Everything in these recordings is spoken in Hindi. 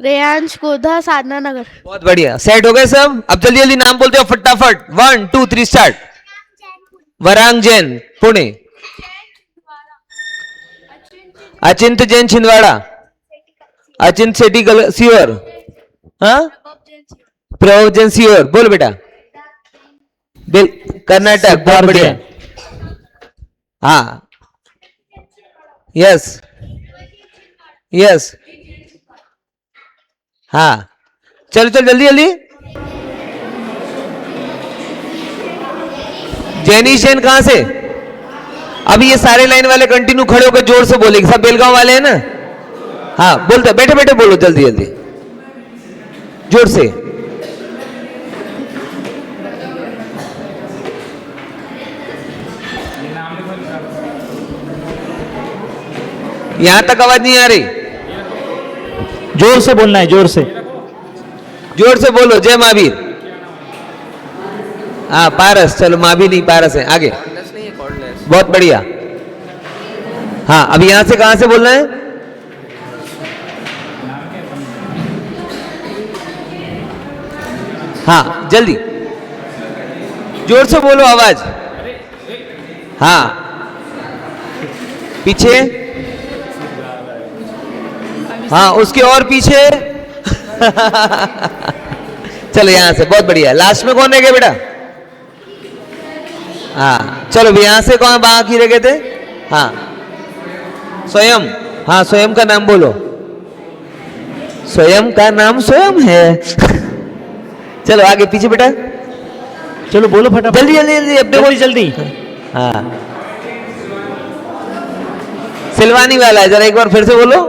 रेयांश गोधा साधना नगर। बहुत बढ़िया, सेट हो गए सब। अब जल्दी जल्दी नाम बोलते हो फटाफट। 1 2 3 स्टार्ट। वरांग जैन पुणे, अचिंत जैन छिंदवाड़ा, अचिंत सेठी सीवर, हाँ प्रभव जैन सीवर। बोल बेटा। कर्नाटक, बहुत बढ़िया। हाँ यस यस, हाँ चलो चलो जल्दी जल्दी। जैनी जैन कहां से? अभी ये सारे लाइन वाले कंटिन्यू खड़े होकर जोर से बोलेंगे। सब बेलगांव वाले हैं ना? हाँ बोलते बैठे बैठे बोलो जल्दी जल्दी जोर से। यहां तक आवाज नहीं आ रही? जोर से बोलना है, जोर से। जोर से बोलो। जय महावीर। हाँ पारस, चलो महावीर नहीं पारस है। आगे बहुत बढ़िया। हाँ अभी यहां से कहां से बोलना है? हाँ जल्दी जोर से बोलो आवाज। हाँ पीछे, हाँ उसके और पीछे। चलो यहां से, बहुत बढ़िया। लास्ट में कौन रह गया बेटा? हाँ चलो यहां से कौन बाकी रह गए थे? हाँ स्वयं। हाँ स्वयं का नाम बोलो। स्वयं का नाम स्वयं है। चलो आगे पीछे बेटा। चलो बोलो फटाफट, जल्दी जल्दी जल्दी अपने को। जल्दी। हाँ सिलवानी वाला है, जरा एक बार फिर से बोलो।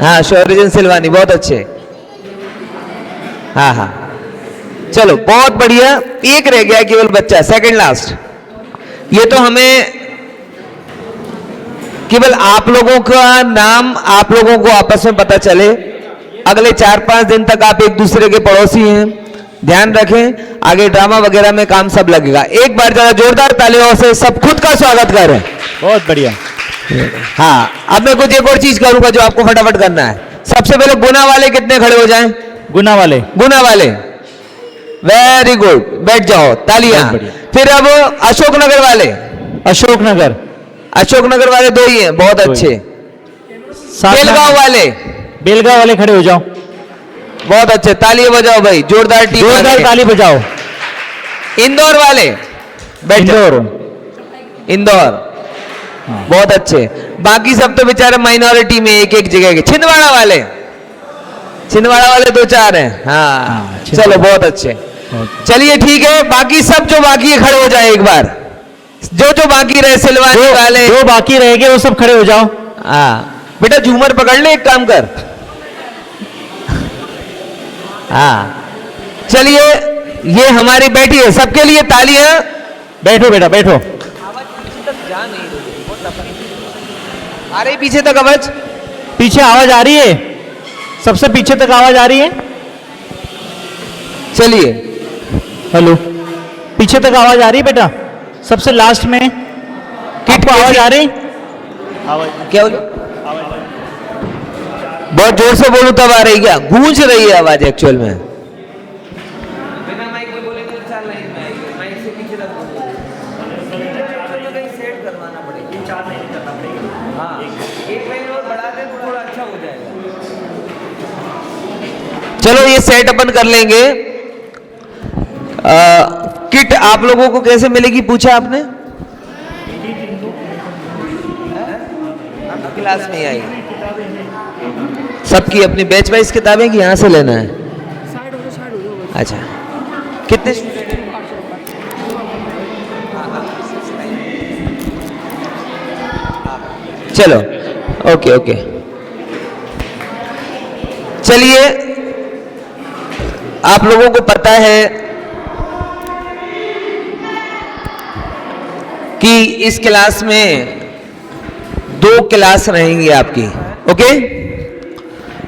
हाँ शौर्यजन सिलवानी, बहुत अच्छे। हाँ हाँ चलो बहुत बढ़िया। एक रह गया केवल बच्चा, सेकंड लास्ट। ये तो हमें केवल आप लोगों का नाम आप लोगों को आपस में पता चले। अगले 4-5 दिन तक आप एक दूसरे के पड़ोसी हैं, ध्यान रखें। आगे ड्रामा वगैरह में काम सब लगेगा। एक बार जरा जोरदार तालियों से सब खुद का स्वागत करें। बहुत बढ़िया। हाँ अब मैं कुछ एक और चीज करूंगा जो आपको फटाफट करना है। सबसे पहले गुना वाले कितने खड़े हो जाएं? गुना वाले, गुना वाले, वेरी गुड, बैठ जाओ, तालियां। फिर अब अशोकनगर वाले, अशोकनगर, अशोकनगर वाले 2 ही हैं, बहुत अच्छे। बेलगांव वाले, बेलगांव वाले खड़े हो जाओ, बहुत अच्छे, तालियां बजाओ भाई, जोरदार टीम, जोरदार ताली बजाओ। इंदौर वाले बैठ जाओ, इंदौर, बहुत अच्छे। बाकी सब तो बेचारे माइनॉरिटी में एक एक जगह के। छिंदवाड़ा वाले, छिंदवाड़ा वाले 2-4 हैं। हाँ चलो बहुत अच्छे। चलिए ठीक है, बाकी सब जो बाकी है खड़े हो जाए एक बार। जो जो बाकी रहे सिलवानी वाले, जो बाकी रह गए वो सब खड़े हो जाओ। हाँ बेटा झूमर पकड़ ले, एक काम कर। हाँ चलिए ये हमारी बैठी है, सबके लिए तालियां। बैठो बेटा बैठो। आ रही पीछे तक आवाज? पीछे आवाज आ रही है, सबसे पीछे तक आवाज आ रही है। चलिए हेलो, पीछे तक आवाज आ रही है बेटा, सबसे लास्ट में किट को आवाज आ रही? क्या बोलो? बहुत जोर से बोलूं तब आ रही? क्या गूंज रही है आवाज एक्चुअल में? बिना माइक में बोले तो चल नहीं, माइक से पीछे तक सेट करवाना पड़ेगा। 4 नहीं करना पड़ेगा। हाँ एक लाइन और बढ़ा दे तो थोड़ा अच्छा हो जाएगा। चलो ये सेट अपन कर लेंगे। किट आप लोगों को कैसे मिलेगी पूछा आपने? क्लास में आई सबकी अपनी बैच वाइज किताबें की यहां से लेना है? अच्छा कितने? चलो ओके ओके। चलिए आप लोगों को पता है कि इस क्लास में 2 क्लास रहेंगी आपकी, ओके?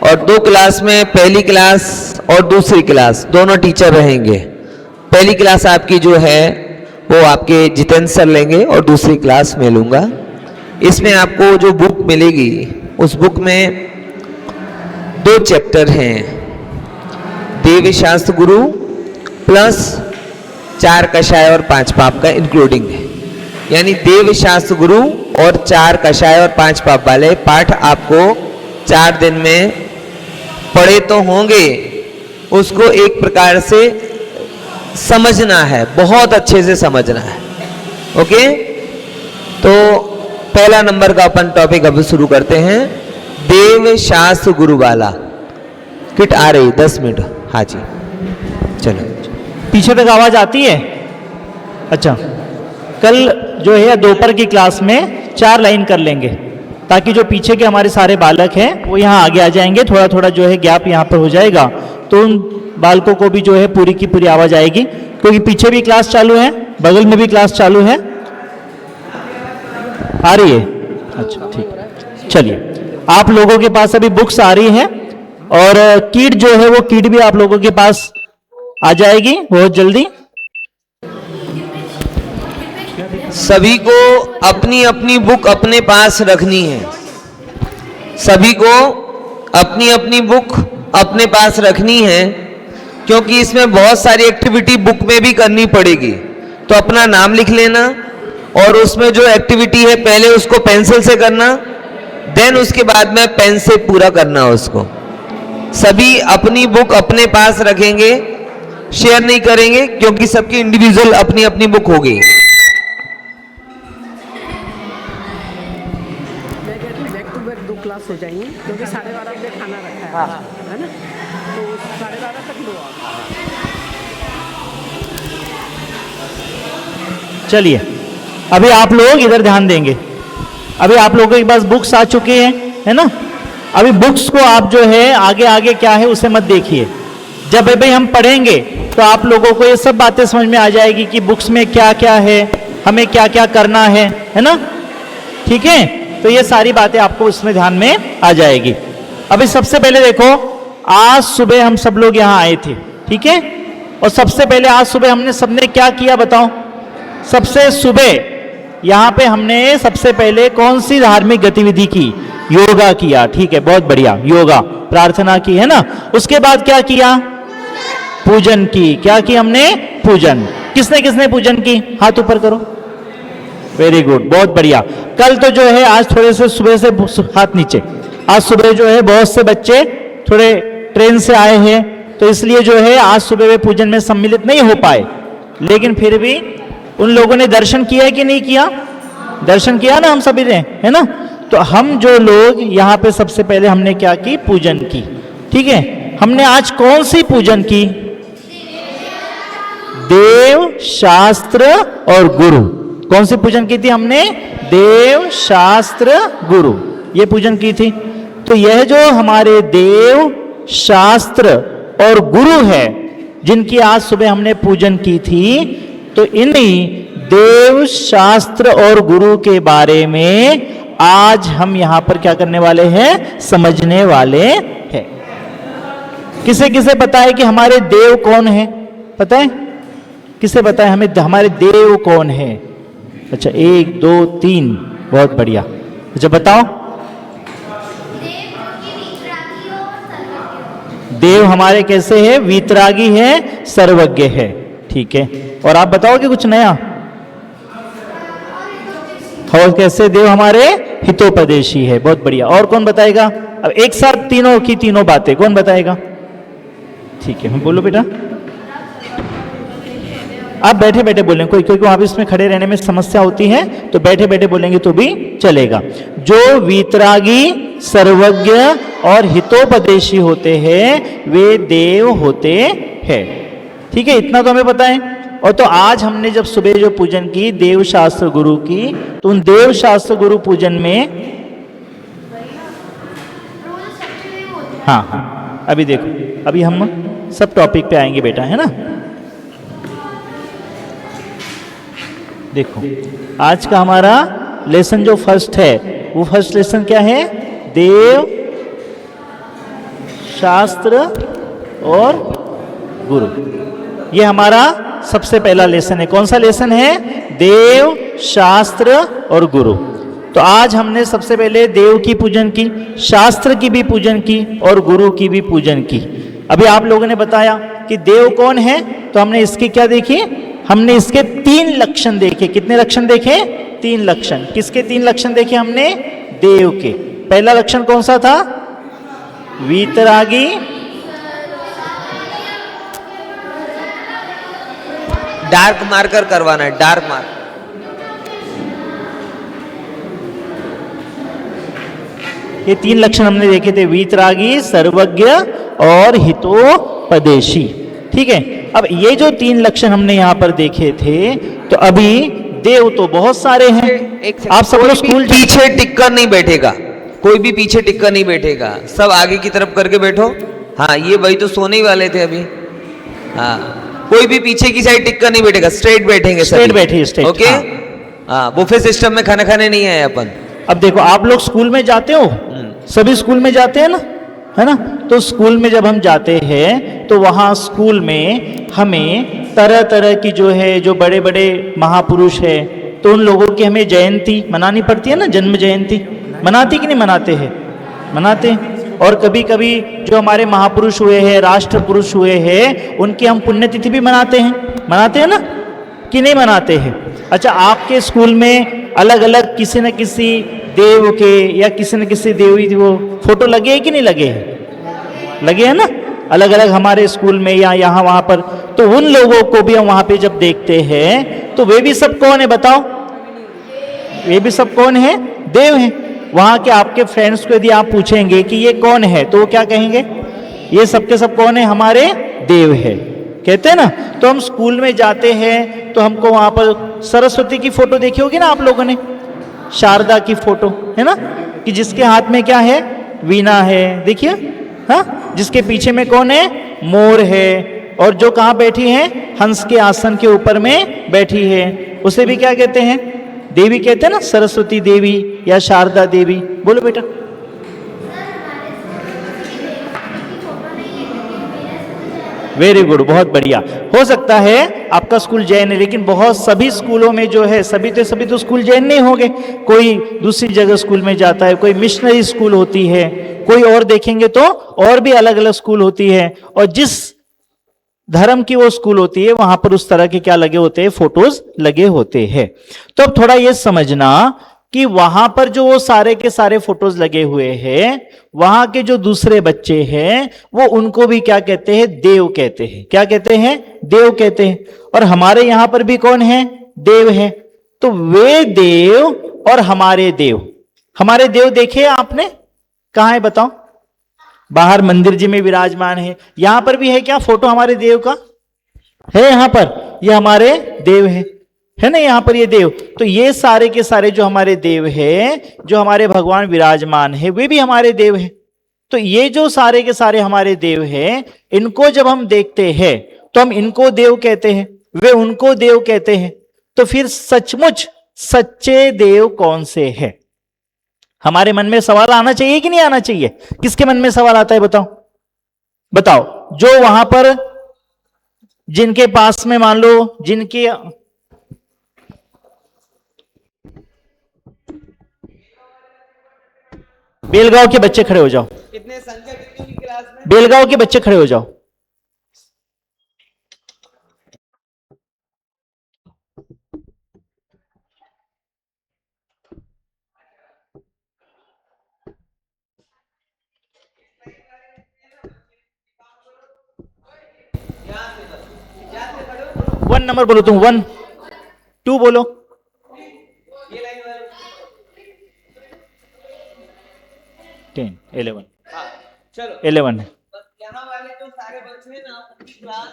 और 2 क्लास में पहली क्लास और दूसरी क्लास दोनों टीचर रहेंगे। पहली क्लास आपकी जो है वो आपके जितेंद्र सर लेंगे और दूसरी क्लास मैं लूँगा। इसमें आपको जो बुक मिलेगी उस बुक में दो चैप्टर हैं, देव शास्त्र गुरु प्लस 4 कषाय और 5 पाप का इंक्लूडिंग है। यानी देव शास्त्र गुरु और 4 कषाय और 5 पाप वाले पाठ आपको 4 दिन में पढ़े तो होंगे, उसको एक प्रकार से समझना है, बहुत अच्छे से समझना है। ओके, तो पहला नंबर का अपन टॉपिक अब शुरू करते हैं, देव शास्त्र गुरु वाला। किट आ रही 10 मिनट। हाँ जी, चलो। पीछे तक आवाज आती है? अच्छा, कल जो है दोपहर की क्लास में 4 लाइन कर लेंगे, ताकि जो पीछे के हमारे सारे बालक हैं वो यहाँ आगे आ जाएंगे। थोड़ा थोड़ा जो है गैप यहाँ पर हो जाएगा, तो उन बालकों को भी जो है पूरी की पूरी आवाज आएगी, क्योंकि पीछे भी क्लास चालू है, बगल में भी क्लास चालू है। आ रही है? अच्छा ठीक, चलिए। आप लोगों के पास अभी बुक्स आ रही है, और किट जो है वो किट भी आप लोगों के पास आ जाएगी बहुत जल्दी। सभी को अपनी अपनी बुक अपने पास रखनी है, सभी को अपनी अपनी बुक अपने पास रखनी है, क्योंकि इसमें बहुत सारी एक्टिविटी बुक में भी करनी पड़ेगी। तो अपना नाम लिख लेना, और उसमें जो एक्टिविटी है पहले उसको पेंसिल से करना, देन उसके बाद में पेन से पूरा करना उसको। सभी अपनी बुक अपने पास रखेंगे, शेयर नहीं करेंगे, क्योंकि सबकी इंडिविजुअल अपनी अपनी बुक होगी। बैक टू बैक 2 क्लास हो जाएंगी, क्योंकि 12:30 बजे खाना रखा है ना, तो 12:30 तक लो आप। चलिए, अभी आप लोग इधर ध्यान देंगे। अभी आप लोगों के पास बुक्स आ चुकी हैं, है ना? अभी बुक्स को आप जो है आगे आगे क्या है उसे मत देखिए। जब भाई हम पढ़ेंगे तो आप लोगों को ये सब बातें समझ में आ जाएगी कि बुक्स में क्या क्या है, हमें क्या क्या करना है ना? ठीक है, तो ये सारी बातें आपको उसमें ध्यान में आ जाएगी। अभी सबसे पहले देखो, आज सुबह हम सब लोग यहाँ आए थे, ठीक है? और सबसे पहले आज सुबह हमने सबने क्या किया बताओ? सबसे सुबह यहाँ पे हमने सबसे पहले कौन सी धार्मिक गतिविधि की? योगा किया, ठीक है, बहुत बढ़िया, योगा, प्रार्थना की, है ना? उसके बाद क्या किया? पूजन की। क्या की हमने? पूजन। किसने किसने पूजन की? हाथ ऊपर करो। वेरी गुड, बहुत बढ़िया। कल तो जो है आज थोड़े से सुबह से हाथ नीचे, आज सुबह जो है बहुत से बच्चे थोड़े ट्रेन से आए हैं, तो इसलिए जो है आज सुबह वे पूजन में सम्मिलित नहीं हो पाए, लेकिन फिर भी उन लोगों ने दर्शन किया कि नहीं किया? दर्शन किया ना हम सभी ने, है ना? तो हम जो लोग यहाँ पे सबसे पहले हमने क्या की? पूजन की, ठीक है? हमने आज कौन सी पूजन की? देव, शास्त्र और गुरु। कौन सी पूजन की थी हमने? देव, शास्त्र, गुरु, ये पूजन की थी। तो यह जो हमारे देव, शास्त्र और गुरु है, जिनकी आज सुबह हमने पूजन की थी, तो इन्हीं देव, शास्त्र और गुरु के बारे में आज हम यहां पर क्या करने वाले हैं? समझने वाले हैं। किसे किसे पता है कि हमारे देव कौन है? पता है? किसे पता है हमें हमारे देव कौन है? अच्छा, 1 2 3, बहुत बढ़िया। अच्छा बताओ। देव हमारे कैसे है? वीतरागी है, सर्वज्ञ है, ठीक है। और आप बताओगे कुछ नया? और कैसे देव हमारे हितोपदेशी है, बहुत बढ़िया। और कौन बताएगा? अब एक साथ तीनों की तीनों बातें कौन बताएगा? ठीक है, बोलो बेटा। आप बैठे बैठे बोलें, कोई क्योंकि वहां भी इसमें खड़े रहने में समस्या होती है, तो बैठे बैठे बोलेंगे तो भी चलेगा। जो वीतरागी, सर्वज्ञ और हितोपदेशी होते हैं वे देव होते हैं, ठीक है? इतना तो हमें पता है। और तो आज हमने जब सुबह जो पूजन की देव शास्त्र गुरु की, तो उन देव शास्त्र गुरु पूजन में हाँ, अभी देखो, अभी हम सब टॉपिक पे आएंगे बेटा, है ना? देखो, आज का हमारा लेसन जो फर्स्ट है, वो फर्स्ट लेसन क्या है? देव, शास्त्र और गुरु। ये हमारा सबसे पहला लेसन है। कौन सा लेसन है? देव, शास्त्र और गुरु। तो आज हमने सबसे पहले देव की पूजन की, शास्त्र की भी पूजन की और गुरु की भी पूजन की। अभी आप लोगों ने बताया कि देव कौन है, तो हमने इसकी क्या देखी, हमने इसके 3 लक्षण देखे। कितने लक्षण देखे? 3 लक्षण। किसके 3 लक्षण देखे हमने? देव के। पहला लक्षण कौन सा था? वीतरागी। डार्क मार्कर करवाना है, डार्क मार्कर। ये 3 लक्षण हमने देखे थे, वीतरागी, सर्वज्ञ और हितोपदेशी। ठीक है, अब ये जो 3 लक्षण हमने यहां पर देखे थे, तो अभी देव तो बहुत सारे हैं। आप सब लोग स्कूल पीछे टिककर नहीं बैठेगा, कोई भी पीछे टिककर नहीं बैठेगा, सब आगे की तरफ करके बैठो। हाँ, ये वही तो सोने ही वाले थे अभी। हाँ, कोई भी पीछे की साइड टिककर नहीं बैठेगा, स्ट्रेट बैठेंगे, स्ट्रेट बैठिए, स्ट्रेट। ओके। हाँ, बुफे सिस्टम में खाना खाने नहीं आए अपन। अब देखो, आप लोग स्कूल में जाते हो, सभी स्कूल में जाते हैं ना, है ना? तो स्कूल में जब हम जाते हैं तो वहाँ स्कूल में हमें तरह तरह की जो है, जो बड़े बड़े महापुरुष है, तो उन लोगों की हमें जयंती मनानी पड़ती है ना, जन्म जयंती। मनाती कि नहीं मनाते हैं? मनाते हैं। और कभी कभी जो हमारे महापुरुष हुए हैं, राष्ट्र पुरुष हुए हैं, उनकी हम पुण्यतिथि भी मनाते हैं ना, कि नहीं मनाते हैं? अच्छा, आपके स्कूल में अलग अलग किसी न किसी देव के या किसी न किसी देवी वो फोटो लगे हैं कि नहीं लगे हैं? लगे हैं ना, अलग अलग हमारे स्कूल में या यहाँ वहाँ पर। तो उन लोगों को भी हम वहाँ पे जब देखते हैं तो वे भी सब कौन है बताओ? वे भी सब कौन है? देव हैं। वहाँ के आपके फ्रेंड्स को यदि आप पूछेंगे कि ये कौन है, तो वो क्या कहेंगे? ये सब के सब कौन है? हमारे देव है, कहते हैं ना। तो हम स्कूल में जाते हैं तो हमको वहाँ पर सरस्वती की फोटो देखी होगी ना आप लोगों ने, शारदा की फोटो, है ना, कि जिसके हाथ में क्या है? वीणा है, देखिए। हाँ, जिसके पीछे में कौन है? मोर है। और जो कहाँ बैठी है? हंस के आसन के ऊपर में बैठी है, उसे भी क्या कहते हैं? देवी कहते हैं ना, सरस्वती देवी या शारदा देवी। बोलो बेटा। वेरी गुड, बहुत बढ़िया। हो सकता है आपका स्कूल जैन है, लेकिन बहुत सभी स्कूलों में जो है, सभी तो स्कूल जैन नहीं होंगे। कोई दूसरी जगह स्कूल में जाता है, कोई मिशनरी स्कूल होती है, कोई और देखेंगे तो और भी अलग अलग स्कूल होती है। और जिस धर्म की वो स्कूल होती है, वहां पर उस तरह के क्या लगे होते हैं? फोटोज लगे होते हैं। तो अब थोड़ा ये समझना कि वहां पर जो वो सारे के सारे फोटोज लगे हुए हैं, वहां के जो दूसरे बच्चे हैं वो उनको भी क्या कहते हैं? देव कहते हैं। क्या कहते हैं? देव कहते हैं। और हमारे यहां पर भी कौन है? देव है। तो वे देव और हमारे देव देखे आपने? कहां है बताओ? बाहर मंदिर जी में विराजमान है। यहां पर भी है क्या फोटो हमारे देव का? है यहां पर, ये हमारे देव है ना, यहां पर ये देव। तो ये सारे के सारे जो हमारे देव है, जो हमारे भगवान विराजमान है, वे भी हमारे देव है। तो ये जो सारे के सारे हमारे देव हैं, इनको जब हम देखते हैं तो हम इनको देव कहते हैं, वे उनको देव कहते हैं। तो फिर सचमुच सच्चे देव कौन से हैं? हमारे मन में सवाल आना चाहिए कि नहीं आना चाहिए? किसके मन में सवाल आता है बताओ। जो वहां पर जिनके पास में मान लो, जिनके बेलगांव के बच्चे खड़े हो जाओ। कितने संख्या कितनी की क्लास में? बेलगांव के बच्चे खड़े हो जाओ। वन नंबर बोलो तुम, 1 2 बोलो। 10 11 चलो 11 है। यहाँ वाले जो सारे बच्चे हैं ना, उनकी क्लास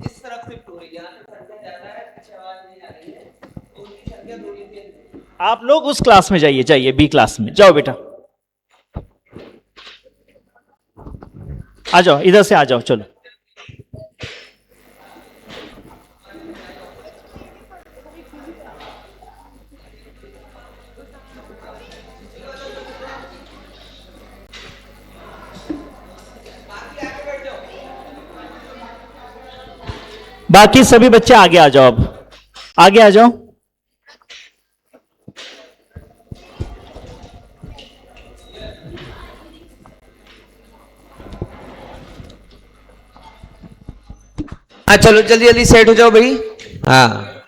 इस तरफ शिफ्ट हो रही है। यहाँ पे संख्या ज्यादा है, पीछे आवाज नहीं आ रही है, तो उनकी संख्या थोड़ी सी। आप लोग उस क्लास में जाइए, बी क्लास में जाओ बेटा। आ जाओ, इधर से आ जाओ, चलो। बाकी सभी बच्चे आगे आ जाओ, अब आगे आ जाओ। हाँ चलो जल्दी जल्दी सेट हो जाओ भाई। हाँ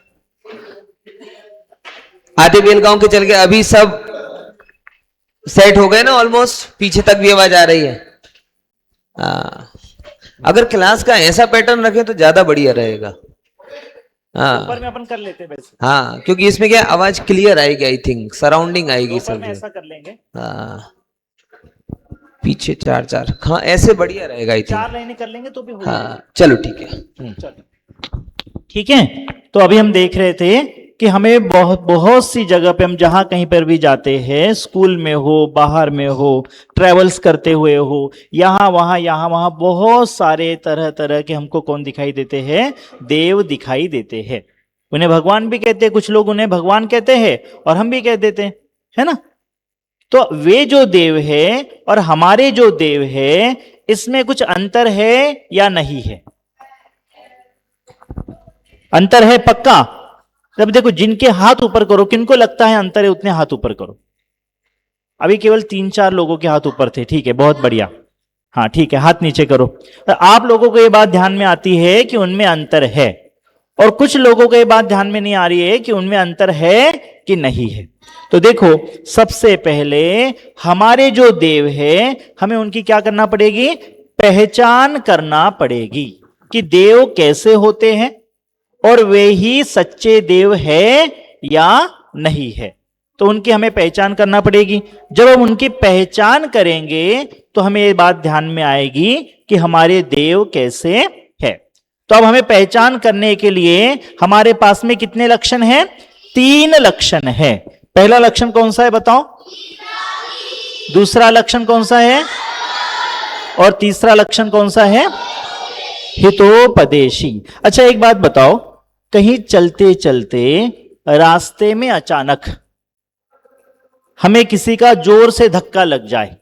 आधे बेलगांव के चल के अभी सब सेट हो गए ना ऑलमोस्ट, पीछे तक भी आवाज आ रही है। हाँ अगर क्लास का ऐसा पैटर्न रखें तो ज्यादा बढ़िया रहेगा। हाँ ऊपर में अपन कर लेते हैं वैसे। हाँ क्योंकि इसमें क्या आवाज क्लियर आएगी, आई थिंक सराउंडिंग आएगी ऊपर सब। में ऐसा कर लेंगे, हाँ पीछे चार चार, हाँ ऐसे बढ़िया रहेगा आई थिंक। 4 लाइनें कर लेंगे तो भी हो हाँ चलो ठीक है। चलो ठीक है। तो अभी हम देख रहे थे कि हमें बहुत बहुत सी जगह पे हम जहां कहीं पर भी जाते हैं, स्कूल में हो, बाहर में हो, ट्रेवल्स करते हुए हो, यहाँ वहां बहुत सारे तरह तरह के हमको कौन दिखाई देते हैं? देव दिखाई देते हैं। उन्हें भगवान भी कहते हैं, कुछ लोग उन्हें भगवान कहते हैं और हम भी कह देते हैं, है ना। तो वे जो देव है और हमारे जो देव है, इसमें कुछ अंतर है या नहीं है? अंतर है पक्का। जब देखो जिनके हाथ ऊपर करो, किनको लगता है अंतर है उतने हाथ ऊपर करो। अभी केवल 3-4 लोगों के हाथ ऊपर थे, ठीक है, बहुत बढ़िया। हाँ ठीक है, हाथ नीचे करो। तो आप लोगों को ये बात ध्यान में आती है कि उनमें अंतर है, और कुछ लोगों को ये बात ध्यान में नहीं आ रही है कि उनमें अंतर है कि नहीं है। तो देखो सबसे पहले हमारे जो देव है, हमें उनकी क्या करना पड़ेगी? पहचान करना पड़ेगी कि देव कैसे होते हैं और वे ही सच्चे देव है या नहीं है। तो उनकी हमें पहचान करना पड़ेगी। जब हम उनकी पहचान करेंगे तो हमें ये बात ध्यान में आएगी कि हमारे देव कैसे है। तो अब हमें पहचान करने के लिए हमारे पास में कितने लक्षण हैं? 3 लक्षण है। पहला लक्षण कौन सा है बताओ? दूसरा लक्षण कौन सा है? और तीसरा लक्षण कौन सा है? हितोपदेशी। अच्छा एक बात बताओ, कहीं चलते चलते रास्ते में अचानक हमें किसी का जोर से धक्का लग जाए,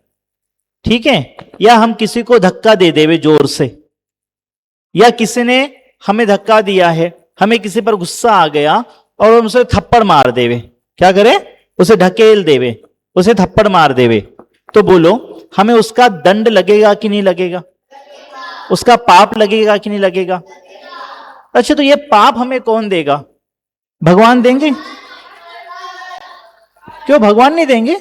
ठीक है, या हम किसी को धक्का दे देवे जोर से, या किसी ने हमें धक्का दिया है, हमें किसी पर गुस्सा आ गया और हम उसे थप्पड़ मार देवे, क्या करे? उसे ढकेल देवे, उसे थप्पड़ मार देवे, तो बोलो हमें उसका दंड लगेगा कि नहीं लगेगा? उसका पाप लगेगा कि नहीं लगेगा? अच्छा तो ये पाप हमें कौन देगा? भगवान देंगे? क्यों भगवान नहीं देंगे?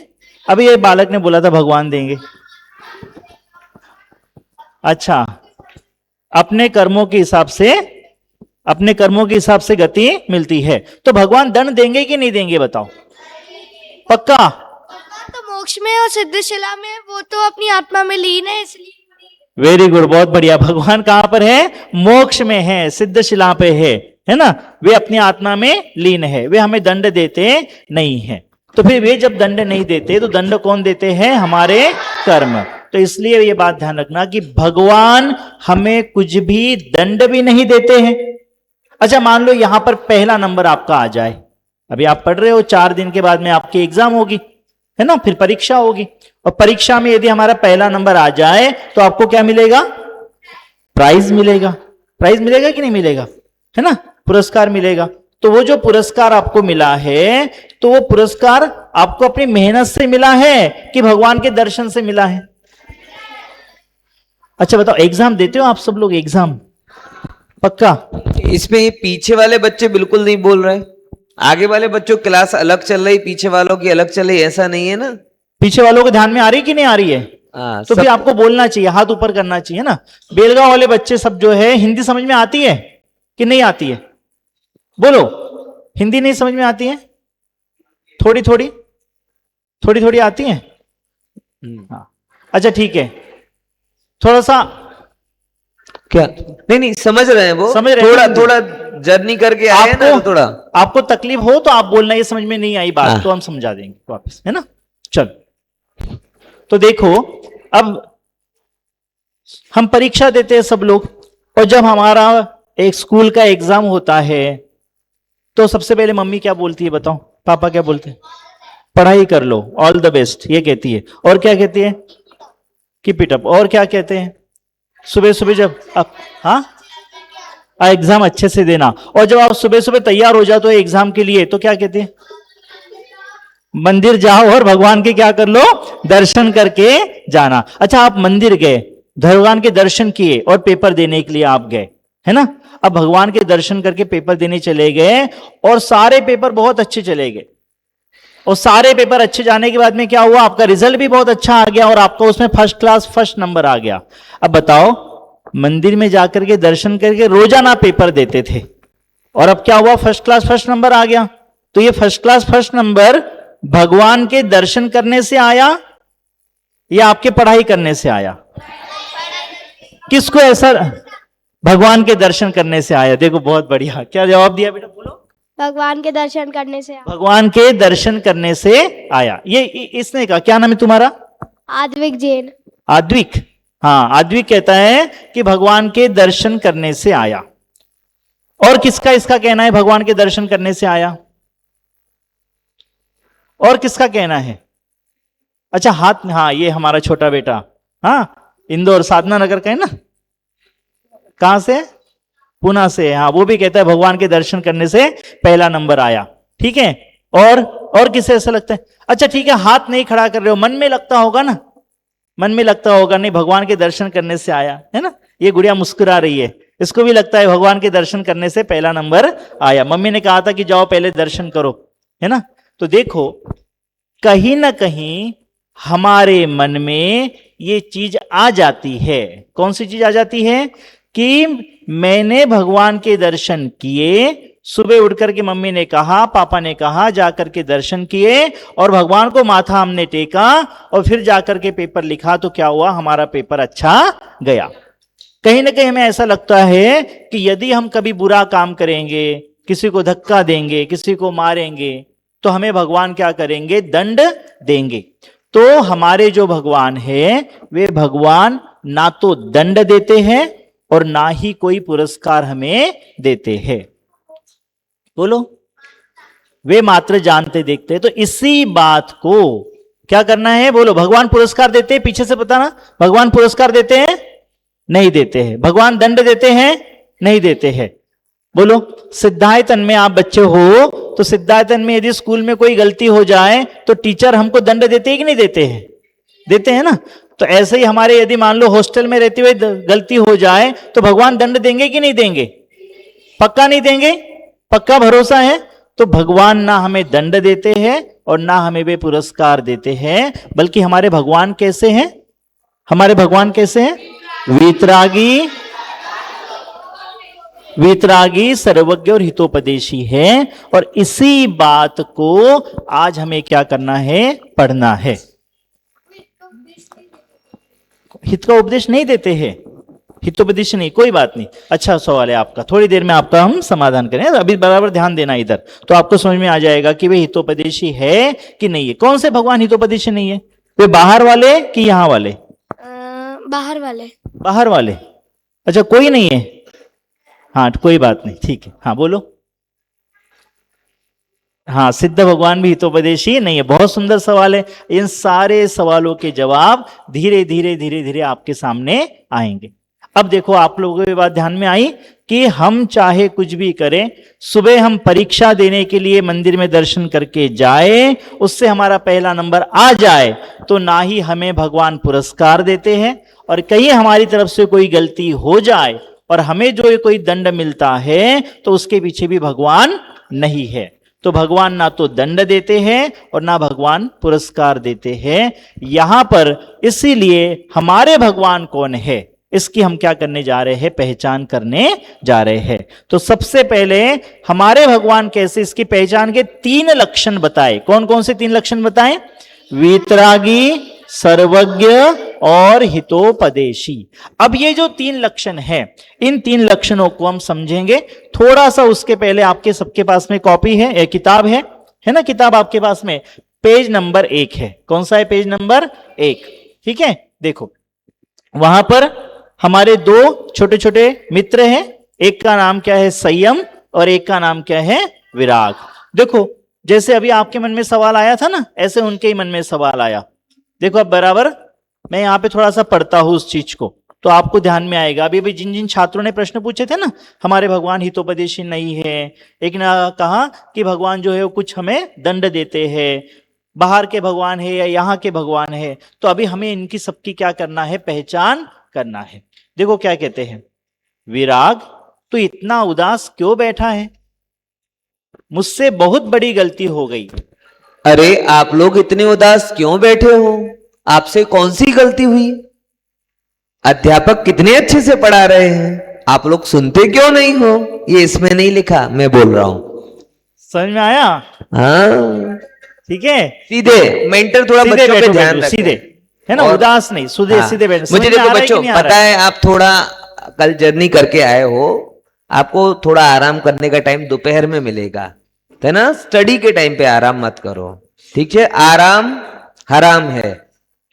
अभी ये बालक ने बोला था भगवान देंगे। अच्छा, अपने कर्मों के हिसाब से, अपने कर्मों के हिसाब से गति मिलती है, तो भगवान दंड देंगे कि नहीं देंगे बताओ? पक्का? तो मोक्ष में और सिद्धशिला में, वो तो अपनी आत्मा में लीन है इसलिए। वेरी गुड, बहुत बढ़िया। भगवान कहां पर है? मोक्ष में है, सिद्धशिला पे है ना। वे अपनी आत्मा में लीन है, वे हमें दंड देते नहीं है। तो फिर वे जब दंड नहीं देते तो दंड कौन देते हैं? हमारे कर्म। तो इसलिए ये बात ध्यान रखना कि भगवान हमें कुछ भी दंड भी नहीं देते हैं। अच्छा मान लो यहां पर पहला नंबर आपका आ जाए, अभी आप पढ़ रहे हो, 4 दिन के बाद में आपकी एग्जाम होगी, है ना, फिर परीक्षा होगी, और परीक्षा में यदि हमारा पहला नंबर आ जाए तो आपको क्या मिलेगा? प्राइज मिलेगा। प्राइज मिलेगा कि नहीं मिलेगा? है ना, पुरस्कार मिलेगा। तो वो जो पुरस्कार आपको मिला है, तो वो पुरस्कार आपको अपनी मेहनत से मिला है कि भगवान के दर्शन से मिला है? अच्छा बताओ, एग्जाम देते हो आप सब लोग? एग्जाम पक्का? इसमें ये पीछे वाले बच्चे बिल्कुल नहीं बोल रहे, आगे वाले बच्चों की क्लास अलग चल रही, पीछे वालों की अलग चल रही, ऐसा नहीं है ना? पीछे वालों को ध्यान में आ रही कि नहीं आ रही है? तो फिर आपको बोलना चाहिए, हाथ ऊपर करना चाहिए ना। बेलगांव वाले बच्चे सब जो है, हिंदी समझ में आती है कि नहीं आती है? बोलो, हिंदी नहीं समझ में आती है? थोड़ी थोड़ी थोड़ी थोड़ी आती है? हाँ अच्छा ठीक है, थोड़ा सा क्या नहीं समझ रहे हैं वो, समझ रहे हैं, थोड़ा जर्नी करके आए हैं ना, तो थोड़ा आपको तकलीफ हो तो आप बोलना, ये समझ में नहीं आई बात तो हम समझा देंगे वापस, है ना। चल तो देखो, अब हम परीक्षा देते हैं सब लोग, और जब हमारा एक स्कूल का एग्जाम होता है तो सबसे पहले मम्मी क्या बोलती है बताओ? पापा क्या बोलते हैं? पढ़ाई कर लो, ऑल द बेस्ट, ये कहती है। और क्या कहती है? Keep it up. और क्या कहते हैं? सुबह सुबह जब आप, हाँ, एग्जाम अच्छे से देना। और जब आप सुबह सुबह तैयार हो जाते हो एग्जाम के लिए तो क्या कहते हैं? मंदिर जाओ और भगवान के क्या कर लो? दर्शन करके जाना। अच्छा आप मंदिर गए, भगवान के दर्शन किए और पेपर देने के लिए आप गए, है ना। अब भगवान के दर्शन करके पेपर देने चले गए और सारे पेपर बहुत अच्छे चले गए, और सारे पेपर अच्छे जाने के बाद में क्या हुआ, आपका रिजल्ट भी बहुत अच्छा आ गया और आपका उसमें फर्स्ट क्लास फर्स्ट नंबर आ गया। अब बताओ, मंदिर में जाकर के दर्शन करके रोजाना पेपर देते थे और अब क्या हुआ, फर्स्ट क्लास फर्स्ट नंबर आ गया। तो ये फर्स्ट क्लास फर्स्ट नंबर भगवान के दर्शन करने से आया या आपके पढ़ाई करने से आया? किसको ऐसा, भगवान के दर्शन करने से आया। देखो बहुत बढ़िया, क्या जवाब दिया बेटा, बोलो। भगवान के दर्शन करने से भगवान के दर्शन करने से आया। ये इसने कहा, क्या नाम है तुम्हारा? आद्विक जैन। आद्विक, हाँ आद्विक कहता है कि भगवान के दर्शन करने से आया। और किसका इसका कहना है भगवान के दर्शन करने से आया? और किसका कहना है? अच्छा हाथ, हाँ ये हमारा छोटा बेटा, हाँ इंदौर साधना नगर का है ना, कहां से? पुणे से। हाँ वो भी कहता है भगवान के दर्शन करने से पहला नंबर आया। ठीक है, और किसे ऐसा लगता है? अच्छा ठीक है, हाथ नहीं खड़ा कर रहे हो, मन में लगता होगा ना, मन में लगता होगा नहीं भगवान के दर्शन करने से आया, है ना। ये गुड़िया मुस्कुरा रही है, इसको भी लगता है भगवान के दर्शन करने से पहला नंबर आया। मम्मी ने कहा था कि जाओ पहले दर्शन करो, है ना। तो देखो कहीं ना कहीं हमारे मन में ये चीज आ जाती है। कौन सी चीज आ जाती है? कि मैंने भगवान के दर्शन किए, सुबह उठकर के मम्मी ने कहा, पापा ने कहा, जाकर के दर्शन किए और भगवान को माथा हमने टेका और फिर जाकर के पेपर लिखा, तो क्या हुआ, हमारा पेपर अच्छा गया। कहीं ना कहीं हमें ऐसा लगता है कि यदि हम कभी बुरा काम करेंगे, किसी को धक्का देंगे, किसी को मारेंगे, तो हमें भगवान क्या करेंगे, दंड देंगे। तो हमारे जो भगवान है वे भगवान ना तो दंड देते हैं और ना ही कोई पुरस्कार हमें देते हैं। बोलो, वे मात्र जानते देखते हैं। तो इसी बात को क्या करना है, बोलो। भगवान पुरस्कार देते हैं? पीछे से बताना, भगवान पुरस्कार देते हैं? नहीं देते हैं। भगवान दंड देते हैं? नहीं देते हैं। बोलो, सिद्धायतन में आप बच्चे हो तो सिद्धायतन में यदि स्कूल में कोई गलती हो जाए तो टीचर हमको दंड देते हैं कि नहीं देते हैं? देते हैं ना। तो ऐसे ही हमारे यदि मान लो हॉस्टल में रहते हुए गलती हो जाए तो भगवान दंड देंगे कि नहीं देंगे? पक्का नहीं देंगे? पक्का भरोसा है? तो भगवान ना हमें दंड देते हैं और ना हमें वे पुरस्कार देते हैं, बल्कि हमारे भगवान कैसे हैं? हमारे भगवान कैसे हैं? वीतरागी, वीतरागी, सर्वज्ञ और हितोपदेशी है। और इसी बात को आज हमें क्या करना है, पढ़ना है। हित का उपदेश नहीं देते हैं, हितोपदेश नहीं, कोई बात नहीं। अच्छा सवाल है आपका, थोड़ी देर में आपका हम समाधान करें, अभी बराबर ध्यान देना इधर, तो आपको समझ में आ जाएगा कि वे हितोपदेशी है कि नहीं है। कौन से भगवान हितोपदेशी नहीं है? वे बाहर वाले कि यहां वाले? बाहर वाले। बाहर वाले, अच्छा कोई नहीं है, हाँ कोई बात नहीं, ठीक है। हाँ बोलो। हाँ, सिद्ध भगवान भी हितोपदेशी नहीं है। बहुत सुंदर सवाल है। इन सारे सवालों के जवाब धीरे धीरे धीरे धीरे आपके सामने आएंगे। अब देखो, आप लोगों की बात ध्यान में आई कि हम चाहे कुछ भी करें, सुबह हम परीक्षा देने के लिए मंदिर में दर्शन करके जाए, उससे हमारा पहला नंबर आ जाए, तो ना ही हमें भगवान पुरस्कार देते हैं, और कहीं हमारी तरफ से कोई गलती हो जाए और हमें जो कोई दंड मिलता है तो उसके पीछे भी भगवान नहीं है। तो भगवान ना तो दंड देते हैं और ना भगवान पुरस्कार देते हैं। यहां पर इसीलिए हमारे भगवान कौन है, इसकी हम क्या करने जा रहे हैं, पहचान करने जा रहे हैं। तो सबसे पहले हमारे भगवान कैसे, इसकी पहचान के 3 लक्षण बताए। कौन कौन से 3 लक्षण बताए? वीतरागी, सर्वज्ञ और हितोपदेशी। अब ये जो 3 लक्षण है, इन 3 लक्षणों को हम समझेंगे थोड़ा सा। उसके पहले आपके सबके पास में कॉपी है, किताब है ना, किताब आपके पास में पेज नंबर 1 है। कौन सा है? पेज नंबर 1, ठीक है। देखो वहां पर हमारे 2 छोटे छोटे मित्र हैं, एक का नाम क्या है, संयम, और एक का नाम क्या है, विराग। देखो जैसे अभी आपके मन में सवाल आया था ना, ऐसे उनके ही मन में सवाल आया। देखो अब बराबर मैं यहां पे थोड़ा सा पढ़ता हूं उस चीज को, तो आपको ध्यान में आएगा। अभी जिन जिन छात्रों ने प्रश्न पूछे थे ना, हमारे भगवान हितोपदेशी नहीं है, एक ने कहा कि भगवान जो है वो कुछ हमें दंड देते हैं, बाहर के भगवान है या यहाँ के भगवान है, तो अभी हमें इनकी सबकी क्या करना है, पहचान करना है। देखो क्या कहते हैं, विराग, तो इतना उदास क्यों बैठा है? मुझसे बहुत बड़ी गलती हो गई। अरे आप लोग इतने उदास क्यों बैठे हो? आपसे कौन सी गलती हुई? अध्यापक कितने अच्छे से पढ़ा रहे हैं, आप लोग सुनते क्यों नहीं हो? ये इसमें नहीं लिखा, मैं बोल रहा हूं। समझ में आया? हाँ ठीक है, सीधे मेंटर थोड़ा सीधे बच्चों पे बैठो, ध्यान बैठो, रखें। सीधे, है ना, और- उदास नहीं, सीधे हाँ, सीधे बैठो। मुझे समझ में आ देखो रहा है कि बच्चों, नहीं आ रहा पता है आप थोड़ा कल जर्नी करके आए हो, आपको थोड़ा आराम करने का टाइम दोपहर में मिलेगा, है ना? स्टडी के टाइम पे आराम मत करो, ठीक है? आराम हराम है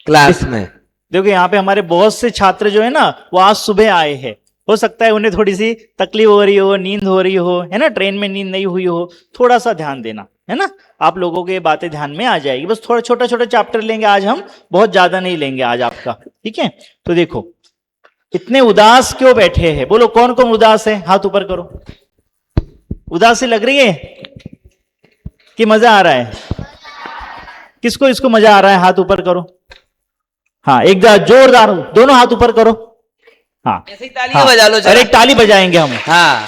क्लास में। देखो यहाँ पे हमारे बहुत से छात्र जो है ना, वो आज सुबह आए हैं। हो सकता है उन्हें थोड़ी सी तकलीफ हो रही हो, नींद हो रही हो, है ना, ट्रेन में नींद नहीं हुई हो। थोड़ा सा ध्यान देना, है ना, आप लोगों के बातें ध्यान में आ जाएगी। बस थोड़ा छोटा छोटा चैप्टर लेंगे आज हम, बहुत ज्यादा नहीं लेंगे आज आपका, ठीक है? तो देखो इतने उदास क्यों बैठे हैं? बोलो कौन कौन उदास है, हाथ ऊपर करो। उदासी लग रही है कि मजा आ रहा है? किसको इसको मजा आ रहा है, हाथ ऊपर करो। हाँ, एक जोरदार, दोनों हाथ ऊपर करो। हाँ, ऐसे ही तालियां बजा लो जरा। अरे ताली बजाएंगे हम। हाँ,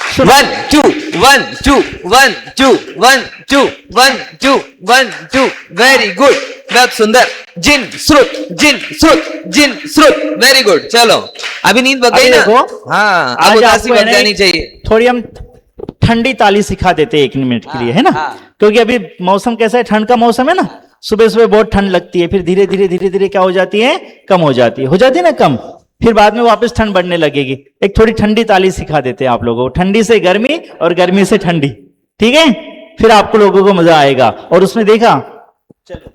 सुनो। 1 2 1 2 1 2 1 2 1 2 1 2, वेरी गुड, बहुत सुंदर। जिन श्रुत जिन श्रुत जिन श्रुत, वेरी गुड। चलो अभी नींद बग गई अभी ना? देखो, हाँ, अब आज उदासी आपको है बग ना जानी चाहिए। थोड़ी हम ठंडी ताली सिखा देते हैं 1 मिनट के लिए, है ना? हाँ। क्योंकि अभी मौसम कैसा है, ठंड का मौसम है ना। सुबह सुबह बहुत ठंड लगती है, फिर धीरे धीरे क्या हो जाती है, कम हो जाती है, ना कम। फिर बाद में वापस ठंड बढ़ने लगेगी। एक थोड़ी ठंडी ताली सिखा देते हैं आप लोगों को, ठंडी से गर्मी और गर्मी से ठंडी, ठीक है? फिर आपको लोगों को मजा आएगा। और उसमें देखा, चलो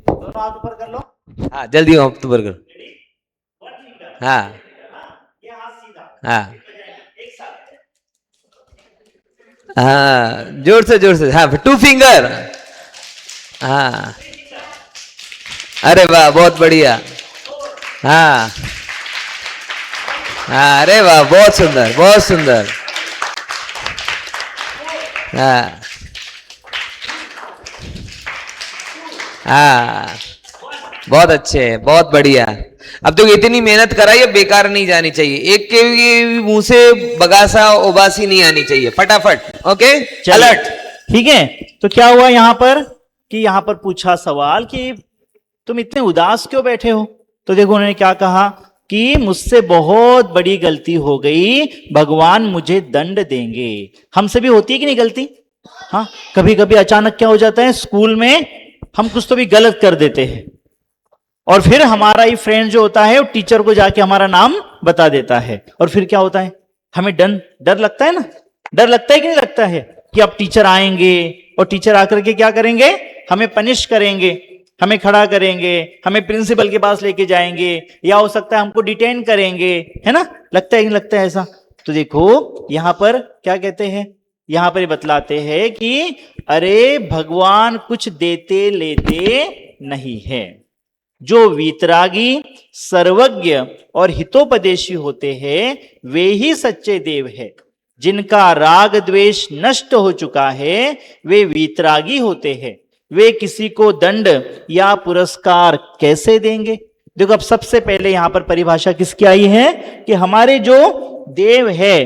दोनों हाथ ऊपर कर लो। हाँ जल्दी आप तो कर। हाँ ये हाथ सीधा, हाँ एक साथ। हाँ, जोर से। हाँ, 2 फिंगर। हाँ, अरे वाह, बहुत बढ़िया। हाँ हाँ, अरे वाह, बहुत सुंदर, बहुत सुंदर। हाँ हाँ, बहुत अच्छे, बहुत बढ़िया। अब तो इतनी मेहनत कराई, अब बेकार नहीं जानी चाहिए। एक के भी मुंह से बगासा उबासी नहीं आनी चाहिए, फटाफट। Okay, alert. ठीक है? तो क्या हुआ यहां पर कि यहां पर पूछा सवाल कि तुम इतने उदास क्यों बैठे हो? तो देखो उन्होंने क्या कहा कि मुझसे बहुत बड़ी गलती हो गई, भगवान मुझे दंड देंगे। हमसे भी होती है कि नहीं गलती? हाँ, कभी कभी अचानक क्या हो जाता है, स्कूल में हम कुछ तो भी गलत कर देते हैं, और फिर हमारा ही फ्रेंड जो होता है वो टीचर को जाके हमारा नाम बता देता है, और फिर क्या होता है, हमें डर लगता है ना। डर लगता है कि नहीं लगता है कि अब टीचर आएंगे और टीचर आकर के क्या करेंगे, हमें पनिश करेंगे, हमें खड़ा करेंगे, हमें प्रिंसिपल के पास लेके जाएंगे, या हो सकता है हमको डिटेन करेंगे, है ना? लगता है कि नहीं लगता है ऐसा? तो देखो यहां पर क्या कहते हैं, यहां पर बतलाते हैं कि अरे भगवान कुछ देते लेते नहीं है। जो वीतरागी, सर्वज्ञ और हितोपदेशी होते हैं वे ही सच्चे देव है। जिनका राग द्वेष नष्ट हो चुका है वे वीतरागी होते हैं। वे किसी को दंड या पुरस्कार कैसे देंगे? देखो अब सबसे पहले यहां पर परिभाषा किसकी आई है कि हमारे जो देव है,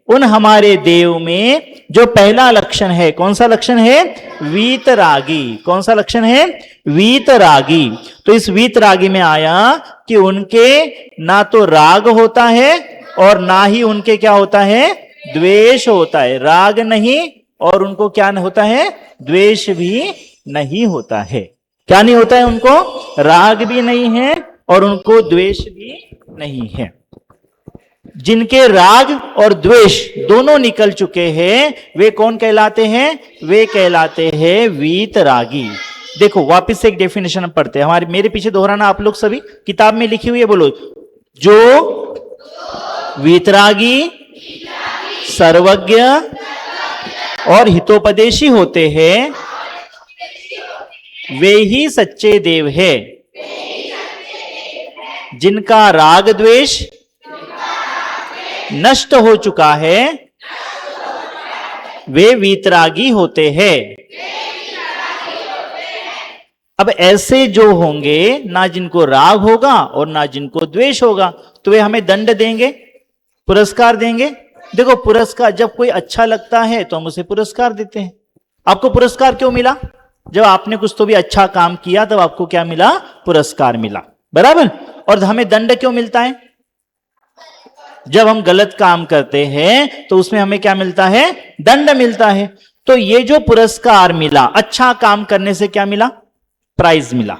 उन हमारे देव में जो पहला लक्षण है, कौन सा लक्षण है? वीतरागी। कौन सा लक्षण है? वीतरागी। तो इस वीतरागी में आया कि उनके ना तो राग होता है और ना ही उनके क्या होता है, द्वेष होता है। राग नहीं और उनको क्या होता है, द्वेष भी नहीं होता है। क्या नहीं होता है उनको? राग भी नहीं है और उनको द्वेष भी नहीं है। जिनके राग और द्वेष दोनों निकल चुके हैं वे कौन कहलाते हैं? वे कहलाते हैं वीतरागी। देखो वापस से एक डेफिनेशन हम पढ़ते हैं, हमारे मेरे पीछे दोहराना आप लोग सभी, किताब में लिखी हुई है, बोलो। जो वीतरागी, सर्वज्ञ और हितोपदेशी होते हैं वे ही सच्चे देव है। जिनका राग द्वेष नष्ट हो चुका है वे वीतरागी होते हैं। अब ऐसे जो होंगे ना जिनको राग होगा और ना जिनको द्वेष होगा, तो वे हमें दंड देंगे। पुरस्कार देंगे। देखो पुरस्कार, जब कोई अच्छा लगता है तो हम उसे पुरस्कार देते हैं। आपको पुरस्कार क्यों मिला? जब आपने कुछ तो भी अच्छा काम किया तब आपको क्या मिला? पुरस्कार मिला, बराबर। और हमें दंड क्यों मिलता है? जब हम गलत काम करते हैं तो उसमें हमें क्या मिलता है? दंड मिलता है। तो ये जो पुरस्कार मिला, अच्छा काम करने से क्या मिला? प्राइज मिला।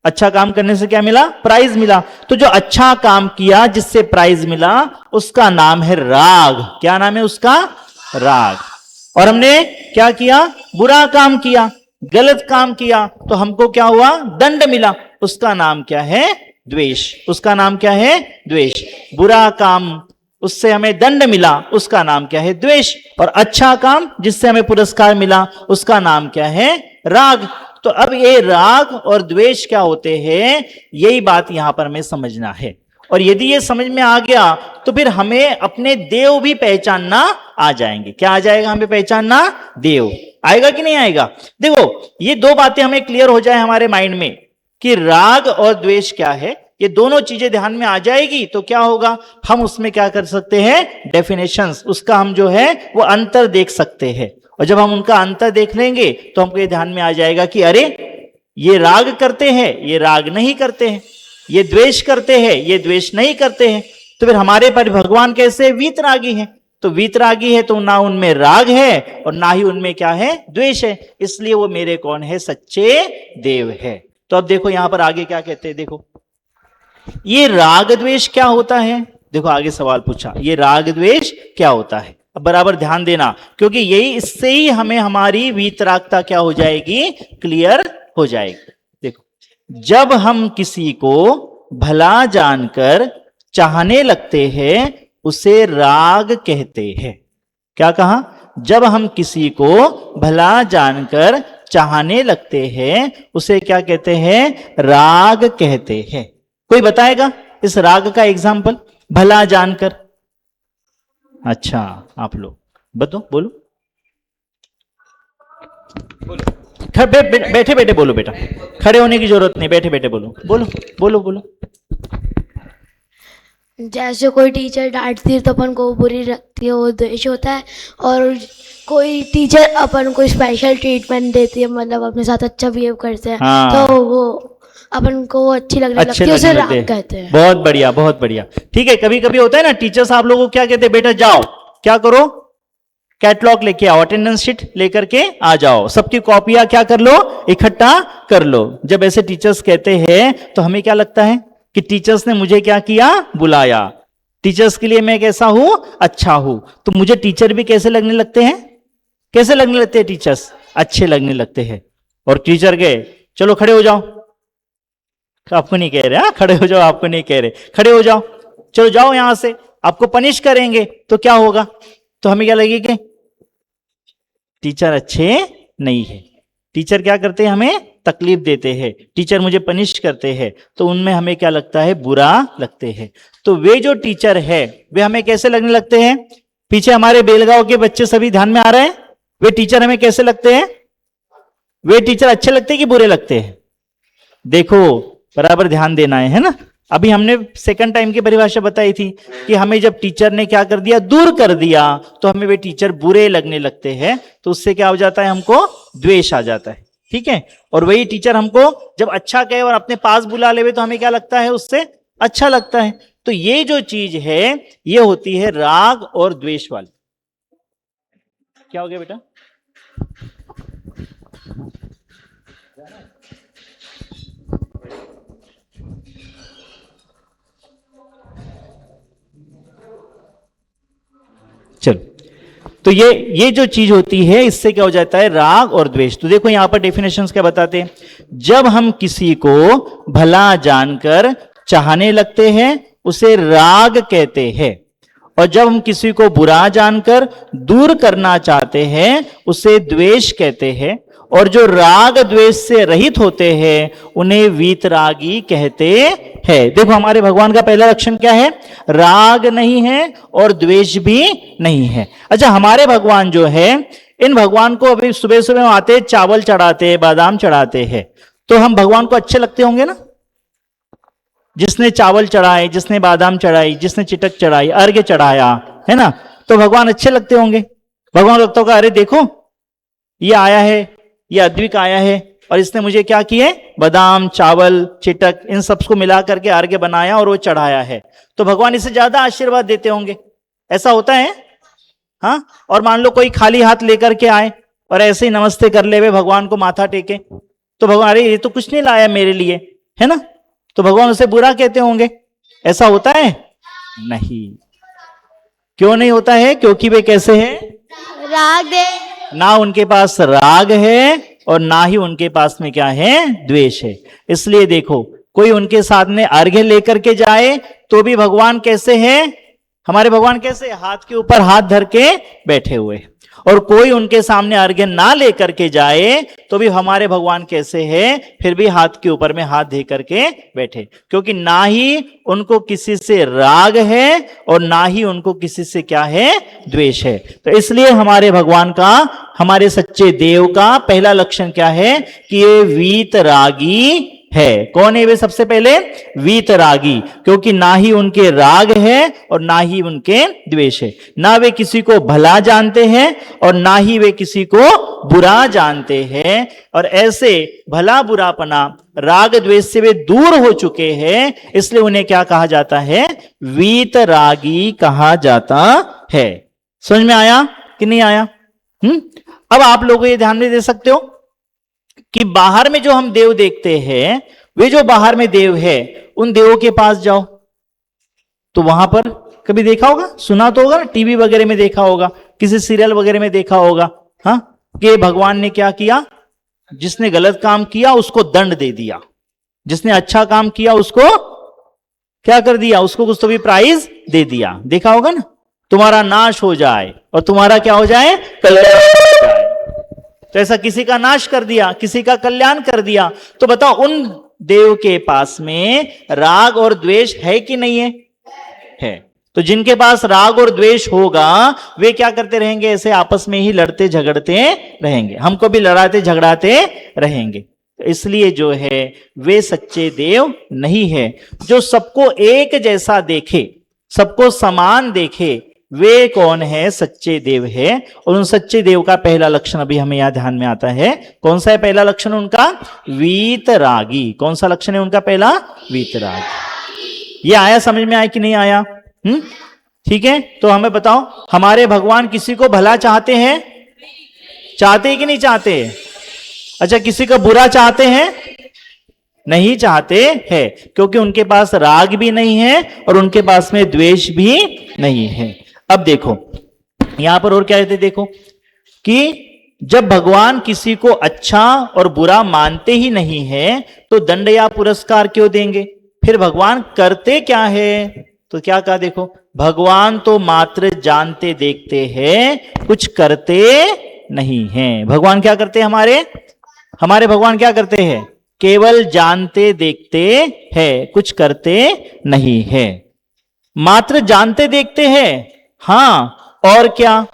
अच्छा काम करने से क्या मिला? प्राइज मिला। तो जो अच्छा काम किया जिससे प्राइज मिला उसका नाम है राग। क्या नाम है उसका? राग। और हमने क्या किया? बुरा काम किया, गलत काम किया, तो हमको क्या हुआ? दंड मिला। उसका नाम क्या है? द्वेष। उसका नाम क्या है? द्वेष। बुरा काम, उससे हमें दंड मिला, उसका नाम क्या है? द्वेष। और अच्छा काम जिससे हमें पुरस्कार मिला उसका नाम क्या है? राग। तो अब ये राग और द्वेष क्या होते हैं, यही बात यहां पर हमें समझना है। और यदि ये समझ में आ गया तो फिर हमें अपने देव भी पहचानना आ जाएंगे। क्या आ जाएगा हमें पहचानना? देव आएगा कि नहीं आएगा? देखो ये दो बातें हमें क्लियर हो जाए हमारे माइंड में कि राग और द्वेष क्या है, ये दोनों चीजें ध्यान में आ जाएगी तो क्या होगा? हम उसमें क्या कर सकते हैं? डेफिनेशंस, उसका हम जो है वो अंतर देख सकते हैं। और जब हम उनका अंतर देख लेंगे तो हमको ये ध्यान में आ जाएगा कि अरे ये राग करते हैं, ये राग नहीं करते हैं, ये द्वेष करते हैं, ये द्वेष नहीं करते हैं। तो फिर हमारे पर भगवान कैसे? वीतरागी हैं। तो वीतरागी है तो ना उनमें राग है और ना ही उनमें क्या है? द्वेष है। इसलिए वो मेरे कौन है? सच्चे देव है। तो अब देखो यहां पर आगे क्या कहते हैं, देखो ये राग द्वेष क्या होता है। देखो आगे सवाल पूछा, ये राग द्वेष क्या होता है। अब बराबर ध्यान देना, क्योंकि यही, इससे ही हमें हमारी वीतरागता क्या हो जाएगी? क्लियर हो जाएगी। देखो जब हम किसी को भला जानकर चाहने लगते हैं उसे राग कहते हैं। क्या कहा? जब हम किसी को भला जानकर चाहने लगते हैं उसे क्या कहते हैं? राग कहते हैं। कोई बताएगा इस राग का एग्जाम्पल? भला जानकर। अच्छा आप लोग बताओ, बोलो। बैठे बैठे बोलो बेटा, खड़े होने की जरूरत नहीं, बैठे बैठे बोलो, बोलो बोलो बोलो। जैसे कोई टीचर डांटती है तो अपन को बुरी लगती है, वो द्वेष होता है। और कोई टीचर अपन को स्पेशल ट्रीटमेंट देती है, मतलब अपने साथ अच्छा बिहेव करते हैं, हाँ। तो वो अपन को अच्छी लगने लगती है, उसे राग कहते हैं। बहुत बढ़िया, बहुत बढ़िया। ठीक है, कभी कभी होता है ना टीचर्स आप लोगों को क्या कहते हैं? बेटा जाओ, क्या करो? कैटलॉग लेके आओ, अटेंडेंस शीट लेकर के आ जाओ, सबकी कॉपियां क्या कर लो? इकट्ठा कर लो। जब ऐसे टीचर्स कहते हैं तो हमें क्या लगता है कि टीचर्स ने मुझे क्या किया? बुलाया। टीचर्स के लिए मैं कैसा हूं? अच्छा हूं। तो मुझे टीचर भी कैसे लगने लगते हैं? कैसे लगने लगते हैं टीचर्स? अच्छे लगने लगते हैं। और टीचर गए, चलो खड़े हो जाओ, आपको नहीं कह रहे, हाँ खड़े हो जाओ, आपको नहीं कह रहे, खड़े हो जाओ, चलो जाओ यहां से, आपको पनिश करेंगे। तो क्या होगा? तो हमें क्या लगेगा? टीचर अच्छे नहीं है। टीचर क्या करते हैं? हमें तकलीफ देते हैं, टीचर मुझे पनिश करते हैं, तो उनमें हमें क्या लगता है? बुरा लगते हैं। तो वे जो टीचर है वे हमें कैसे लगने लगते हैं? पीछे हमारे बेलगांव के बच्चे सभी ध्यान में आ रहे हैं? वे टीचर हमें कैसे लगते हैं? वे टीचर अच्छे लगते हैं कि बुरे लगते हैं? देखो बराबर ध्यान देना है ना। अभी हमने सेकंड टाइम की परिभाषा बताई थी कि हमें जब टीचर ने क्या कर दिया? दूर कर दिया, तो हमें वे टीचर बुरे लगने लगते हैं। तो उससे क्या हो जाता है? हमको द्वेष आ जाता है। ठीक है। और वही टीचर हमको जब अच्छा कहे और अपने पास बुला ले तो हमें क्या लगता है? उससे अच्छा लगता है। तो ये जो चीज है ये होती है राग और द्वेष वाली। क्या हो गया बेटा? चलो, तो ये जो चीज होती है इससे क्या हो जाता है? राग और द्वेष। तो देखो यहां पर डेफिनेशंस क्या बताते हैं। जब हम किसी को भला जानकर चाहने लगते हैं उसे राग कहते हैं, और जब हम किसी को बुरा जानकर दूर करना चाहते हैं उसे द्वेष कहते हैं। और जो राग द्वेष से रहित होते हैं उन्हें वीतरागी कहते हैं। देखो हमारे भगवान का पहला लक्षण क्या है? राग नहीं है और द्वेष भी नहीं है। अच्छा, हमारे भगवान जो है, इन भगवान को अभी सुबह सुबह आते चावल चढ़ाते, बादाम चढ़ाते हैं, तो हम भगवान को अच्छे लगते होंगे ना? जिसने चावल चढ़ाए, जिसने बादाम चढ़ाई, जिसने चिटक चढ़ाई, अर्घ्य चढ़ाया, है ना, तो भगवान अच्छे लगते होंगे। भगवान लगता होगा अरे देखो ये आया है, ये अद्विक आया है और इसने मुझे क्या किए, बादाम, चावल, चिटक, इन सबको मिला करके अर्घ्य बनाया और वो चढ़ाया है, तो भगवान इससे ज्यादा आशीर्वाद देते होंगे। ऐसा होता है? हाँ। और मान लो कोई खाली हाथ लेकर के आए और ऐसे ही नमस्ते कर ले, भगवान को माथा टेके, तो भगवान अरे ये तो कुछ नहीं लाया मेरे लिए, है ना, तो भगवान उसे बुरा कहते होंगे। ऐसा होता है? नहीं। क्यों नहीं होता है? क्योंकि वे कैसे हैं? राग दे ना उनके पास राग है और ना ही उनके पास में क्या है, द्वेष है। इसलिए देखो, कोई उनके साथ में अर्घ्य लेकर के जाए तो भी भगवान कैसे हैं, हमारे भगवान कैसे, हाथ के ऊपर हाथ धर के बैठे हुए। और कोई उनके सामने अर्घ्य ना लेकर के जाए तो भी हमारे भगवान कैसे हैं, फिर भी हाथ के ऊपर में हाथ दे करके बैठे, क्योंकि ना ही उनको किसी से राग है और ना ही उनको किसी से क्या है, द्वेष है। तो इसलिए हमारे भगवान का, हमारे सच्चे देव का पहला लक्षण क्या है कि ये वीतरागी है। कौन है वे? सबसे पहले वीतरागी, क्योंकि ना ही उनके राग है और ना ही उनके द्वेष है। ना वे किसी को भला जानते हैं और ना ही वे किसी को बुरा जानते हैं, और ऐसे भला बुरापना, राग द्वेष से वे दूर हो चुके हैं, इसलिए उन्हें क्या कहा जाता है, वीतरागी कहा जाता है। समझ में आया कि नहीं आया? अब आप लोग ये ध्यान में दे सकते हो कि बाहर में जो हम देव देखते हैं, वे जो बाहर में देव है, उन देवों के पास जाओ तो वहां पर कभी देखा होगा, सुना तो होगा ना, टीवी वगैरह में देखा होगा, किसी सीरियल वगैरह में देखा होगा, हाँ, कि भगवान ने क्या किया, जिसने गलत काम किया उसको दंड दे दिया, जिसने अच्छा काम किया उसको क्या कर दिया, उसको कुछ तो भी प्राइज दे दिया। देखा होगा ना, तुम्हारा नाश हो जाए और तुम्हारा क्या हो जाए, कल्याण हो जाए। तो ऐसा किसी का नाश कर दिया, किसी का कल्याण कर दिया। तो बताओ उन देव के पास में राग और द्वेष है कि नहीं है? है। तो जिनके पास राग और द्वेष होगा वे क्या करते रहेंगे, ऐसे आपस में ही लड़ते झगड़ते रहेंगे, हमको भी लड़ाते झगड़ाते रहेंगे। तो इसलिए जो है वे सच्चे देव नहीं है। जो सबको एक जैसा देखे, सबको समान देखे, वे कौन है, सच्चे देव है। और उन सच्चे देव का पहला लक्षण अभी हमें यहां ध्यान में आता है। कौन सा है पहला लक्षण उनका? वीतरागी। कौन सा लक्षण है उनका पहला? वीतरागी। ये आया, समझ में आया कि नहीं आया? ठीक है। तो हमें बताओ, हमारे भगवान किसी को भला चाहते हैं? चाहते हैं कि नहीं चाहते? अच्छा, किसी का बुरा चाहते हैं? नहीं चाहते हैं, क्योंकि उनके पास राग भी नहीं है और उनके पास में द्वेष भी नहीं है। अब देखो यहां पर और क्या कहते, देखो कि जब भगवान किसी को अच्छा और बुरा मानते ही नहीं है तो दंड या पुरस्कार क्यों देंगे? फिर भगवान करते क्या है? तो क्या कहा, देखो, भगवान तो मात्र जानते देखते हैं, कुछ करते नहीं हैं। भगवान क्या करते हैं? हमारे भगवान क्या करते हैं? केवल जानते देखते हैं, कुछ करते नहीं है। मात्र जानते देखते हैं, हाँ, और क्या?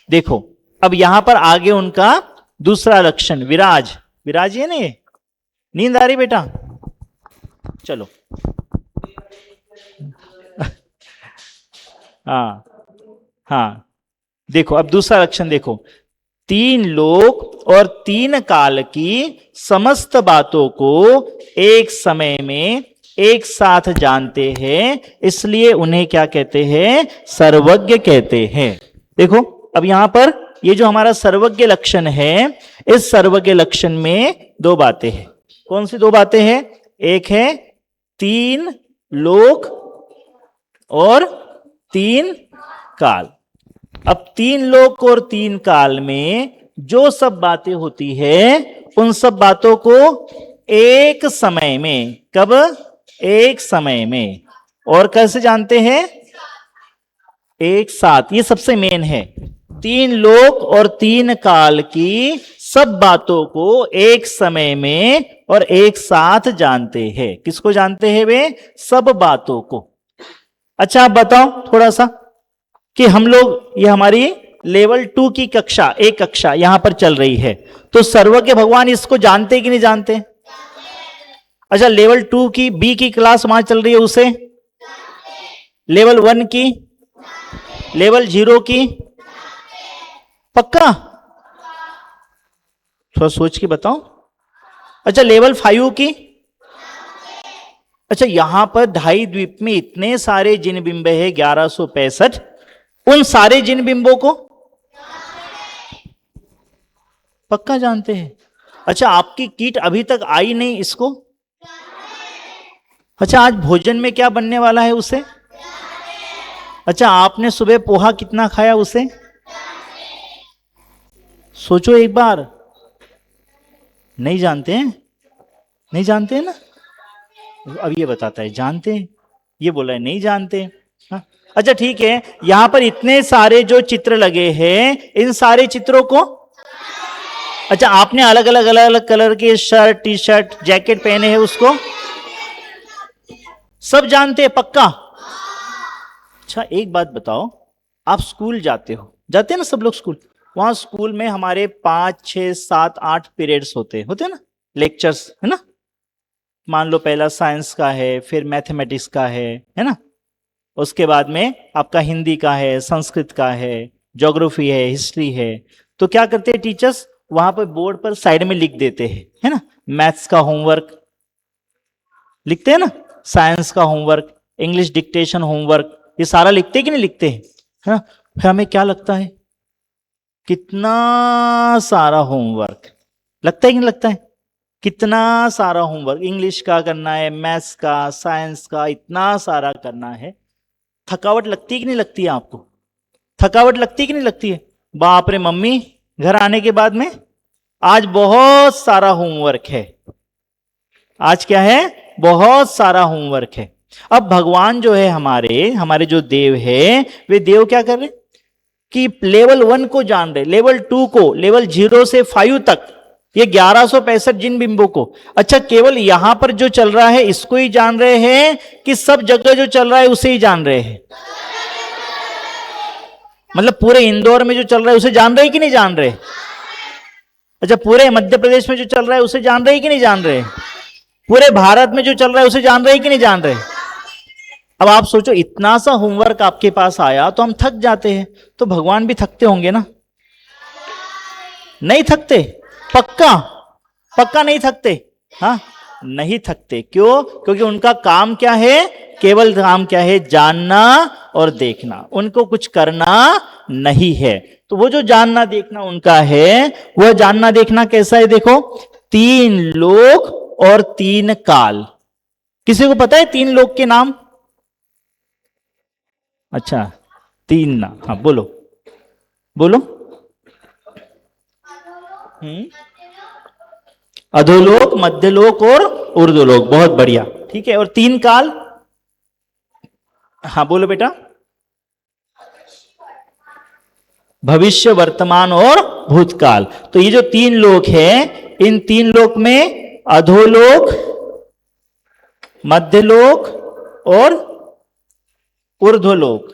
देखो अब यहां पर आगे उनका दूसरा लक्षण, विराज। विराज है ना, ये नींद आ रही बेटा? चलो हाँ हाँ, देखो अब दूसरा लक्षण देखो, 3 लोक और 3 काल की समस्त बातों को एक समय में एक साथ जानते हैं, इसलिए उन्हें क्या कहते हैं? सर्वज्ञ कहते हैं। देखो अब यहां पर ये जो हमारा सर्वज्ञ लक्षण है, इस सर्वज्ञ लक्षण में 2 बातें हैं। कौन सी 2 बातें हैं? एक है 3 लोक और 3 काल। अब 3 लोक और 3 काल में जो सब बातें होती है, उन सब बातों को एक समय में, कब? एक समय में। और कैसे जानते हैं? एक साथ। ये सबसे मेन है, 3 लोक और 3 काल की सब बातों को एक समय में और एक साथ जानते हैं। किसको जानते हैं वे? सब बातों को। अच्छा आप बताओ थोड़ा सा कि हम लोग, ये हमारी लेवल 2 की कक्षा, एक कक्षा यहां पर चल रही है, तो सर्वज्ञ भगवान इसको जानते कि नहीं जानते? अच्छा, लेवल 2 की बी की क्लास वहां चल रही है उसे, लेवल 1 की, लेवल 0 की, पक्का? थोड़ा सोच के बताओ। अच्छा, लेवल 5 की? अच्छा, यहां पर ढाई द्वीप में इतने सारे जिन बिंब है 1165, उन सारे जिन बिंबों को पक्का जानते हैं? अच्छा, आपकी किट अभी तक आई नहीं इसको? अच्छा, आज भोजन में क्या बनने वाला है उसे? अच्छा, आपने सुबह पोहा कितना खाया उसे? सोचो एक बार। नहीं जानते हैं? नहीं जानते हैं ना? अब ये बताता है जानते हैं, ये बोला है नहीं जानते। हाँ? अच्छा ठीक है, यहां पर इतने सारे जो चित्र लगे हैं, इन सारे चित्रों को, अच्छा आपने अलग अलग कलर के शर्ट, टी शर्ट, जैकेट पहने हैं, उसको सब जानते हैं पक्का? अच्छा एक बात बताओ, आप स्कूल जाते हो, जाते हैं ना सब लोग स्कूल, वहां स्कूल में हमारे 5, 6, 7, 8 पीरियड्स होते हैं ना, लेक्चर्स, है ना? मान लो पहला साइंस का है, फिर मैथमेटिक्स का है ना? उसके बाद में आपका हिंदी का है, संस्कृत का है, ज्योग्राफी है, हिस्ट्री है। तो क्या करते हैं टीचर्स, वहां पर बोर्ड पर साइड में लिख देते हैं, है ना? मैथ्स का होमवर्क लिखते हैं ना, साइंस का होमवर्क, इंग्लिश डिक्टेशन होमवर्क, ये सारा लिखते हैं कि नहीं लिखते हैं? है ना? फिर हमें क्या लगता है, कितना सारा होमवर्क लगता है कि नहीं लगता है? कितना सारा होमवर्क, इंग्लिश का करना है, मैथ्स का, साइंस का, इतना सारा करना है। थकावट लगती है कि नहीं लगती है आपको? थकावट लगती है कि नहीं लगती है? बाप रे मम्मी, घर आने के बाद में आज बहुत सारा होमवर्क है, आज क्या है, बहुत सारा होमवर्क है। अब भगवान जो है हमारे जो देव है, वे देव क्या कर रहे कि लेवल 1 को जान रहे, लेवल 2 को, लेवल 0 से 5 तक, ये 1165 जिन बिंबों को। अच्छा, केवल यहां पर जो चल रहा है इसको ही जान रहे हैं कि सब जगह जो चल रहा है उसे ही जान रहे हैं? मतलब पूरे इंदौर में जो चल रहा है उसे जान रहे कि नहीं जान रहे? अच्छा, पूरे मध्य प्रदेश में जो चल रहा है उसे जान रहे कि नहीं जान रहे? पूरे भारत में जो चल रहा है उसे जान रहे कि नहीं जान रहे? अब आप सोचो, इतना सा होमवर्क आपके पास आया तो हम थक जाते हैं, तो भगवान भी थकते होंगे ना? नहीं थकते? पक्का? पक्का नहीं थकते? हाँ, नहीं थकते। क्यों? क्योंकि उनका काम क्या है, केवल काम क्या है, जानना और देखना, उनको कुछ करना नहीं है। तो वो जो जानना देखना उनका है, वह जानना देखना कैसा है, देखो, 3 लोक और 3 काल। किसी को पता है 3 लोक के नाम? अच्छा 3 ना, हाँ बोलो बोलो। अधोलोक, मध्यलोक और ऊर्ध्वलोक, बहुत बढ़िया, ठीक है। और 3 काल, हाँ बोलो बेटा। भविष्य, वर्तमान और भूतकाल। तो ये जो 3 लोक है, इन 3 लोक में अधोलोक, मध्यलोक और ऊर्ध्वलोक,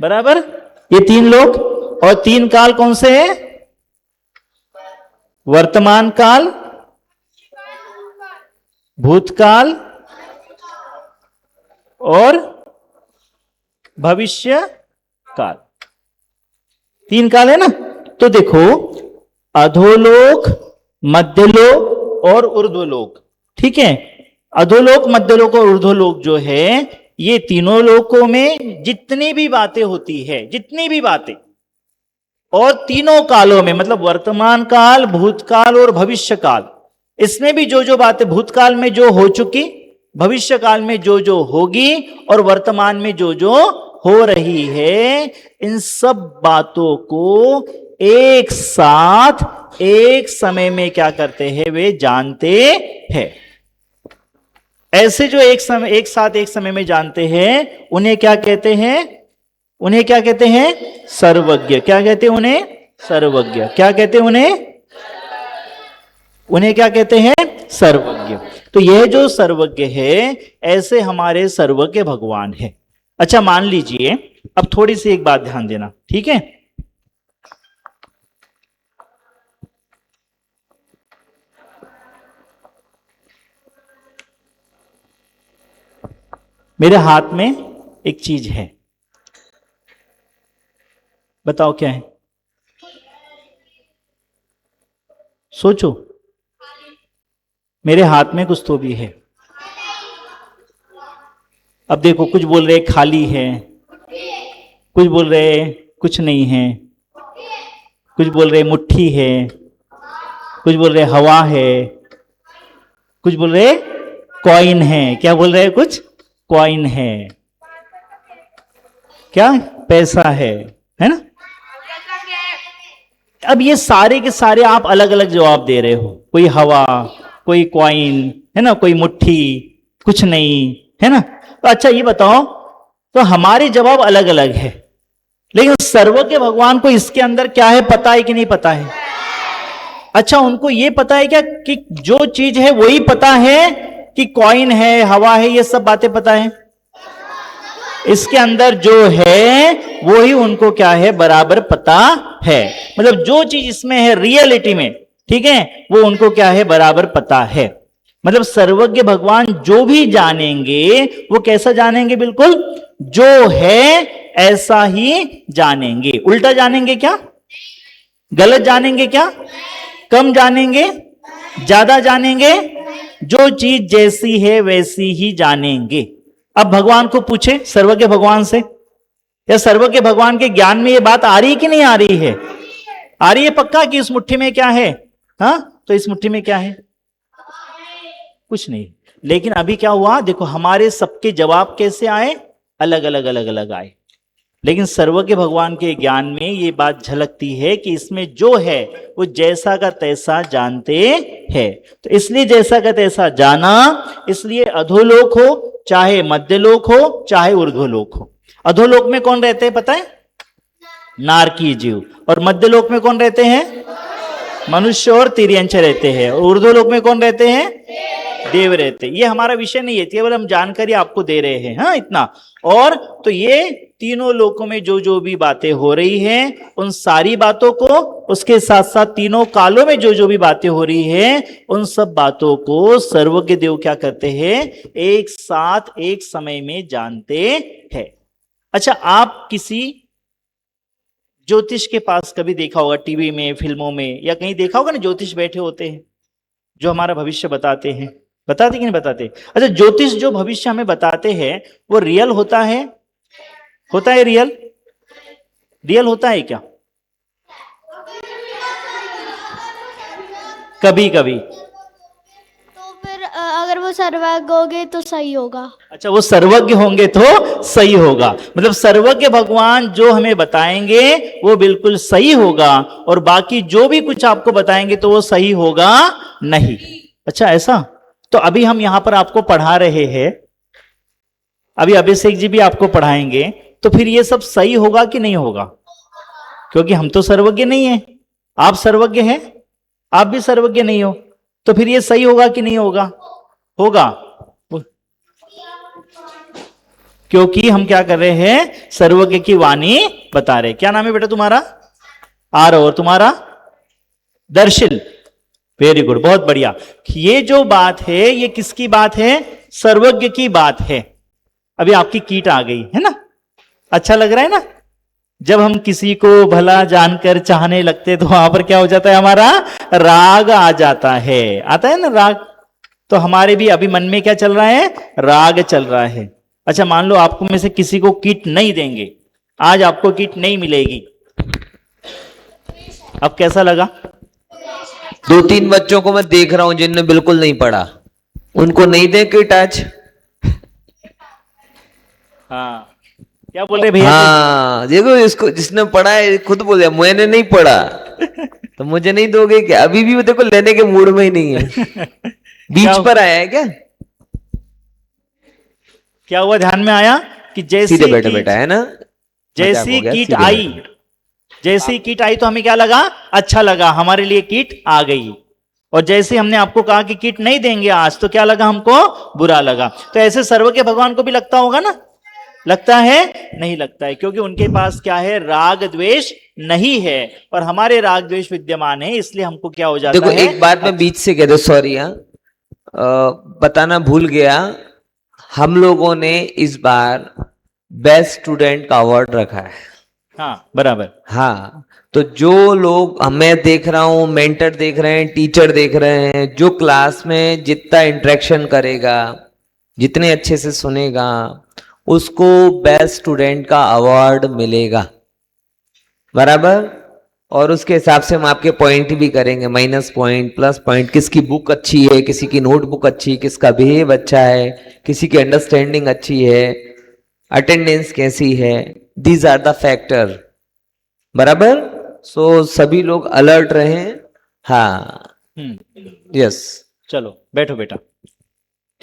बराबर, ये 3 लोक। और 3 काल कौन से हैं? वर्तमान काल, भूतकाल और भविष्य काल। 3 काल है ना? तो देखो, अधोलोक, मध्यलोक और ऊर्ध्वलोक, ठीक है। अधोलोक, मध्यलोक और ऊर्ध्वलोक जो है, ये तीनों लोकों में जितनी भी बातें होती है, जितनी भी बातें, और तीनों कालों में, मतलब वर्तमान काल, भूतकाल और भविष्य काल, इसमें भी जो जो बातें भूतकाल में जो हो चुकी, भविष्य काल में जो जो होगी, और वर्तमान में जो जो हो रही है, इन सब बातों को एक साथ एक समय में क्या करते हैं, वे जानते हैं। ऐसे जो एक साथ एक समय में जानते हैं, उन्हें क्या कहते हैं? उन्हें क्या कहते हैं? सर्वज्ञ। क्या कहते हैं उन्हें? सर्वज्ञ। क्या कहते हैं उन्हें? उन्हें क्या कहते हैं? सर्वज्ञ। तो यह जो सर्वज्ञ है, ऐसे हमारे सर्वज्ञ भगवान है। अच्छा मान लीजिए, अब थोड़ी सी एक बात ध्यान देना, ठीक है। मेरे हाथ में एक चीज है, बताओ क्या है? सोचो, मेरे हाथ में कुछ तो भी है। अब देखो, कुछ बोल रहे खाली है, कुछ बोल रहे कुछ नहीं है, कुछ बोल रहे मुट्ठी है, कुछ बोल रहे हवा है, कुछ बोल रहे कॉइन है। क्या बोल रहे? कुछ कॉइन है, क्या पैसा है ना? अब ये सारे के सारे आप अलग अलग जवाब दे रहे हो, कोई हवा, कोई कॉइन, है ना, कोई मुट्ठी, कुछ नहीं, है ना? तो अच्छा ये बताओ, तो हमारे जवाब अलग अलग है, लेकिन सर्वज्ञ भगवान को इसके अंदर क्या है पता है कि नहीं पता है? अच्छा, उनको ये पता है क्या कि जो चीज है वही पता है कि कॉइन है, हवा है, ये सब बातें पता है? इसके अंदर जो है वो ही उनको क्या है बराबर पता है। मतलब जो चीज इसमें है रियलिटी में, ठीक है, वो उनको क्या है बराबर पता है। मतलब सर्वज्ञ भगवान जो भी जानेंगे वो कैसा जानेंगे? बिल्कुल जो है ऐसा ही जानेंगे। उल्टा जानेंगे क्या? गलत जानेंगे क्या? कम जानेंगे? ज्यादा जानेंगे? जो चीज जैसी है वैसी ही जानेंगे। अब भगवान को पूछे सर्वज्ञ भगवान से, या सर्वज्ञ भगवान के ज्ञान में ये बात आ रही है कि नहीं आ रही है? आ रही है पक्का कि इस मुट्ठी में क्या है? हाँ, तो इस मुट्ठी में क्या है? कुछ नहीं। लेकिन अभी क्या हुआ देखो, हमारे सबके जवाब कैसे आए? अलग अलग अलग अलग आए। लेकिन सर्वज्ञ भगवान के ज्ञान में ये बात झलकती है कि इसमें जो है वो जैसा का तैसा जानते हैं। तो इसलिए जैसा का तैसा जाना, इसलिए अधोलोक हो चाहे मध्यलोक हो चाहे ऊर्ध्वलोक हो। अधोलोक में कौन रहते हैं पता है? नारकी जीव। और मध्यलोक में कौन रहते हैं? मनुष्य और तिर्यंच रहते हैं। और ऊर्ध्वलोक में कौन रहते हैं? देव रहते। ये हमारा विषय नहीं है, केवल हम जानकारी आपको दे रहे हैं, हाँ इतना। और तो ये तीनों लोकों में जो जो भी बातें हो रही हैं उन सारी बातों को, उसके साथ साथ तीनों कालों में जो जो भी बातें हो रही हैं उन सब बातों को सर्वज्ञ देव क्या करते हैं? एक साथ एक समय में जानते हैं। अच्छा, आप किसी ज्योतिष के पास कभी देखा होगा, टीवी में, फिल्मों में, या कहीं देखा होगा ना, ज्योतिष बैठे होते हैं जो हमारा भविष्य बताते हैं। बताते कि नहीं बताते? अच्छा, ज्योतिष जो भविष्य हमें बताते हैं वो रियल होता है? होता है रियल? रियल होता है क्या? कभी कभी। तो फिर अगर वो सर्वज्ञ होंगे तो सही होगा। अच्छा, वो सर्वज्ञ होंगे तो सही होगा। मतलब सर्वज्ञ भगवान जो हमें बताएंगे वो बिल्कुल सही होगा, और बाकी जो भी कुछ आपको बताएंगे तो वो सही होगा नहीं। अच्छा, ऐसा? तो अभी हम यहां पर आपको पढ़ा रहे हैं, अभी अभिषेक जी भी आपको पढ़ाएंगे, तो फिर ये सब सही होगा कि नहीं होगा? क्योंकि हम तो सर्वज्ञ नहीं है, आप सर्वज्ञ हैं, आप भी सर्वज्ञ नहीं हो, तो फिर ये सही होगा कि नहीं होगा? होगा। क्योंकि हम क्या कर रहे हैं? सर्वज्ञ की वाणी बता रहे। क्या नाम है बेटा तुम्हारा? आरव। और तुम्हारा? दर्शिल। वेरी गुड, बहुत बढ़िया। ये जो बात है ये किसकी बात है? सर्वज्ञ की बात है। अभी आपकी कीट आ गई है ना, अच्छा लग रहा है ना? जब हम किसी को भला जानकर चाहने लगते तो वहां पर क्या हो जाता है? हमारा राग आ जाता है। आता है ना राग? तो हमारे भी अभी मन में क्या चल रहा है? राग चल रहा है। अच्छा, मान लो आपको में से किसी को कीट नहीं देंगे, आज आपको कीट नहीं मिलेगी, अब कैसा लगा? 2-3 बच्चों को मैं देख रहा हूं जिनने बिल्कुल नहीं पढ़ा, उनको नहीं दे किट आज। हाँ, क्या बोल रहे भैया? हाँ देखो, इसको जिसने पढ़ा है खुद बोल दिया मैंने नहीं पढ़ा, तो मुझे नहीं दोगे क्या? अभी भी वो देखो लेने के मूड में ही नहीं है। बीच पर आया है क्या? क्या हुआ ध्यान में आया कि जैसे सीधे बैठे बैठा है ना, जैसी कीट आई, जैसी कीट आई तो हमें क्या लगा? अच्छा लगा, हमारे लिए कीट आ गई। और जैसे हमने आपको कहा कि कीट नहीं देंगे आज, तो क्या लगा हमको? बुरा लगा। तो ऐसे सर्वज्ञ भगवान को भी लगता होगा ना? लगता है? नहीं लगता है, क्योंकि उनके पास क्या है? राग द्वेष नहीं है, और हमारे राग द्वेष विद्यमान है, इसलिए हमको क्या हो जाता देखो, है? एक बात मैं बीच से कह दो, सॉरी, बताना भूल गया। हम लोगों ने इस बार बेस्ट स्टूडेंट का अवार्ड रखा है। हाँ बराबर। हाँ, तो जो लोग, मैं देख रहा हूँ, मेंटर देख रहे हैं, टीचर देख रहे हैं, जो क्लास में जितना इंटरेक्शन करेगा, जितने अच्छे से सुनेगा, उसको बेस्ट स्टूडेंट का अवार्ड मिलेगा, बराबर। और उसके हिसाब से हम आपके पॉइंट भी करेंगे, माइनस पॉइंट, प्लस पॉइंट, किसकी बुक अच्छी है, किसी की नोटबुक अच्छी, किसका बिहेव अच्छा है, किसी की अंडरस्टैंडिंग अच्छी है, अटेंडेंस कैसी है, दीज आर द फैक्टर, बराबर। सो सभी लोग अलर्ट रहें। हाँ, यस। चलो बैठो बेटा,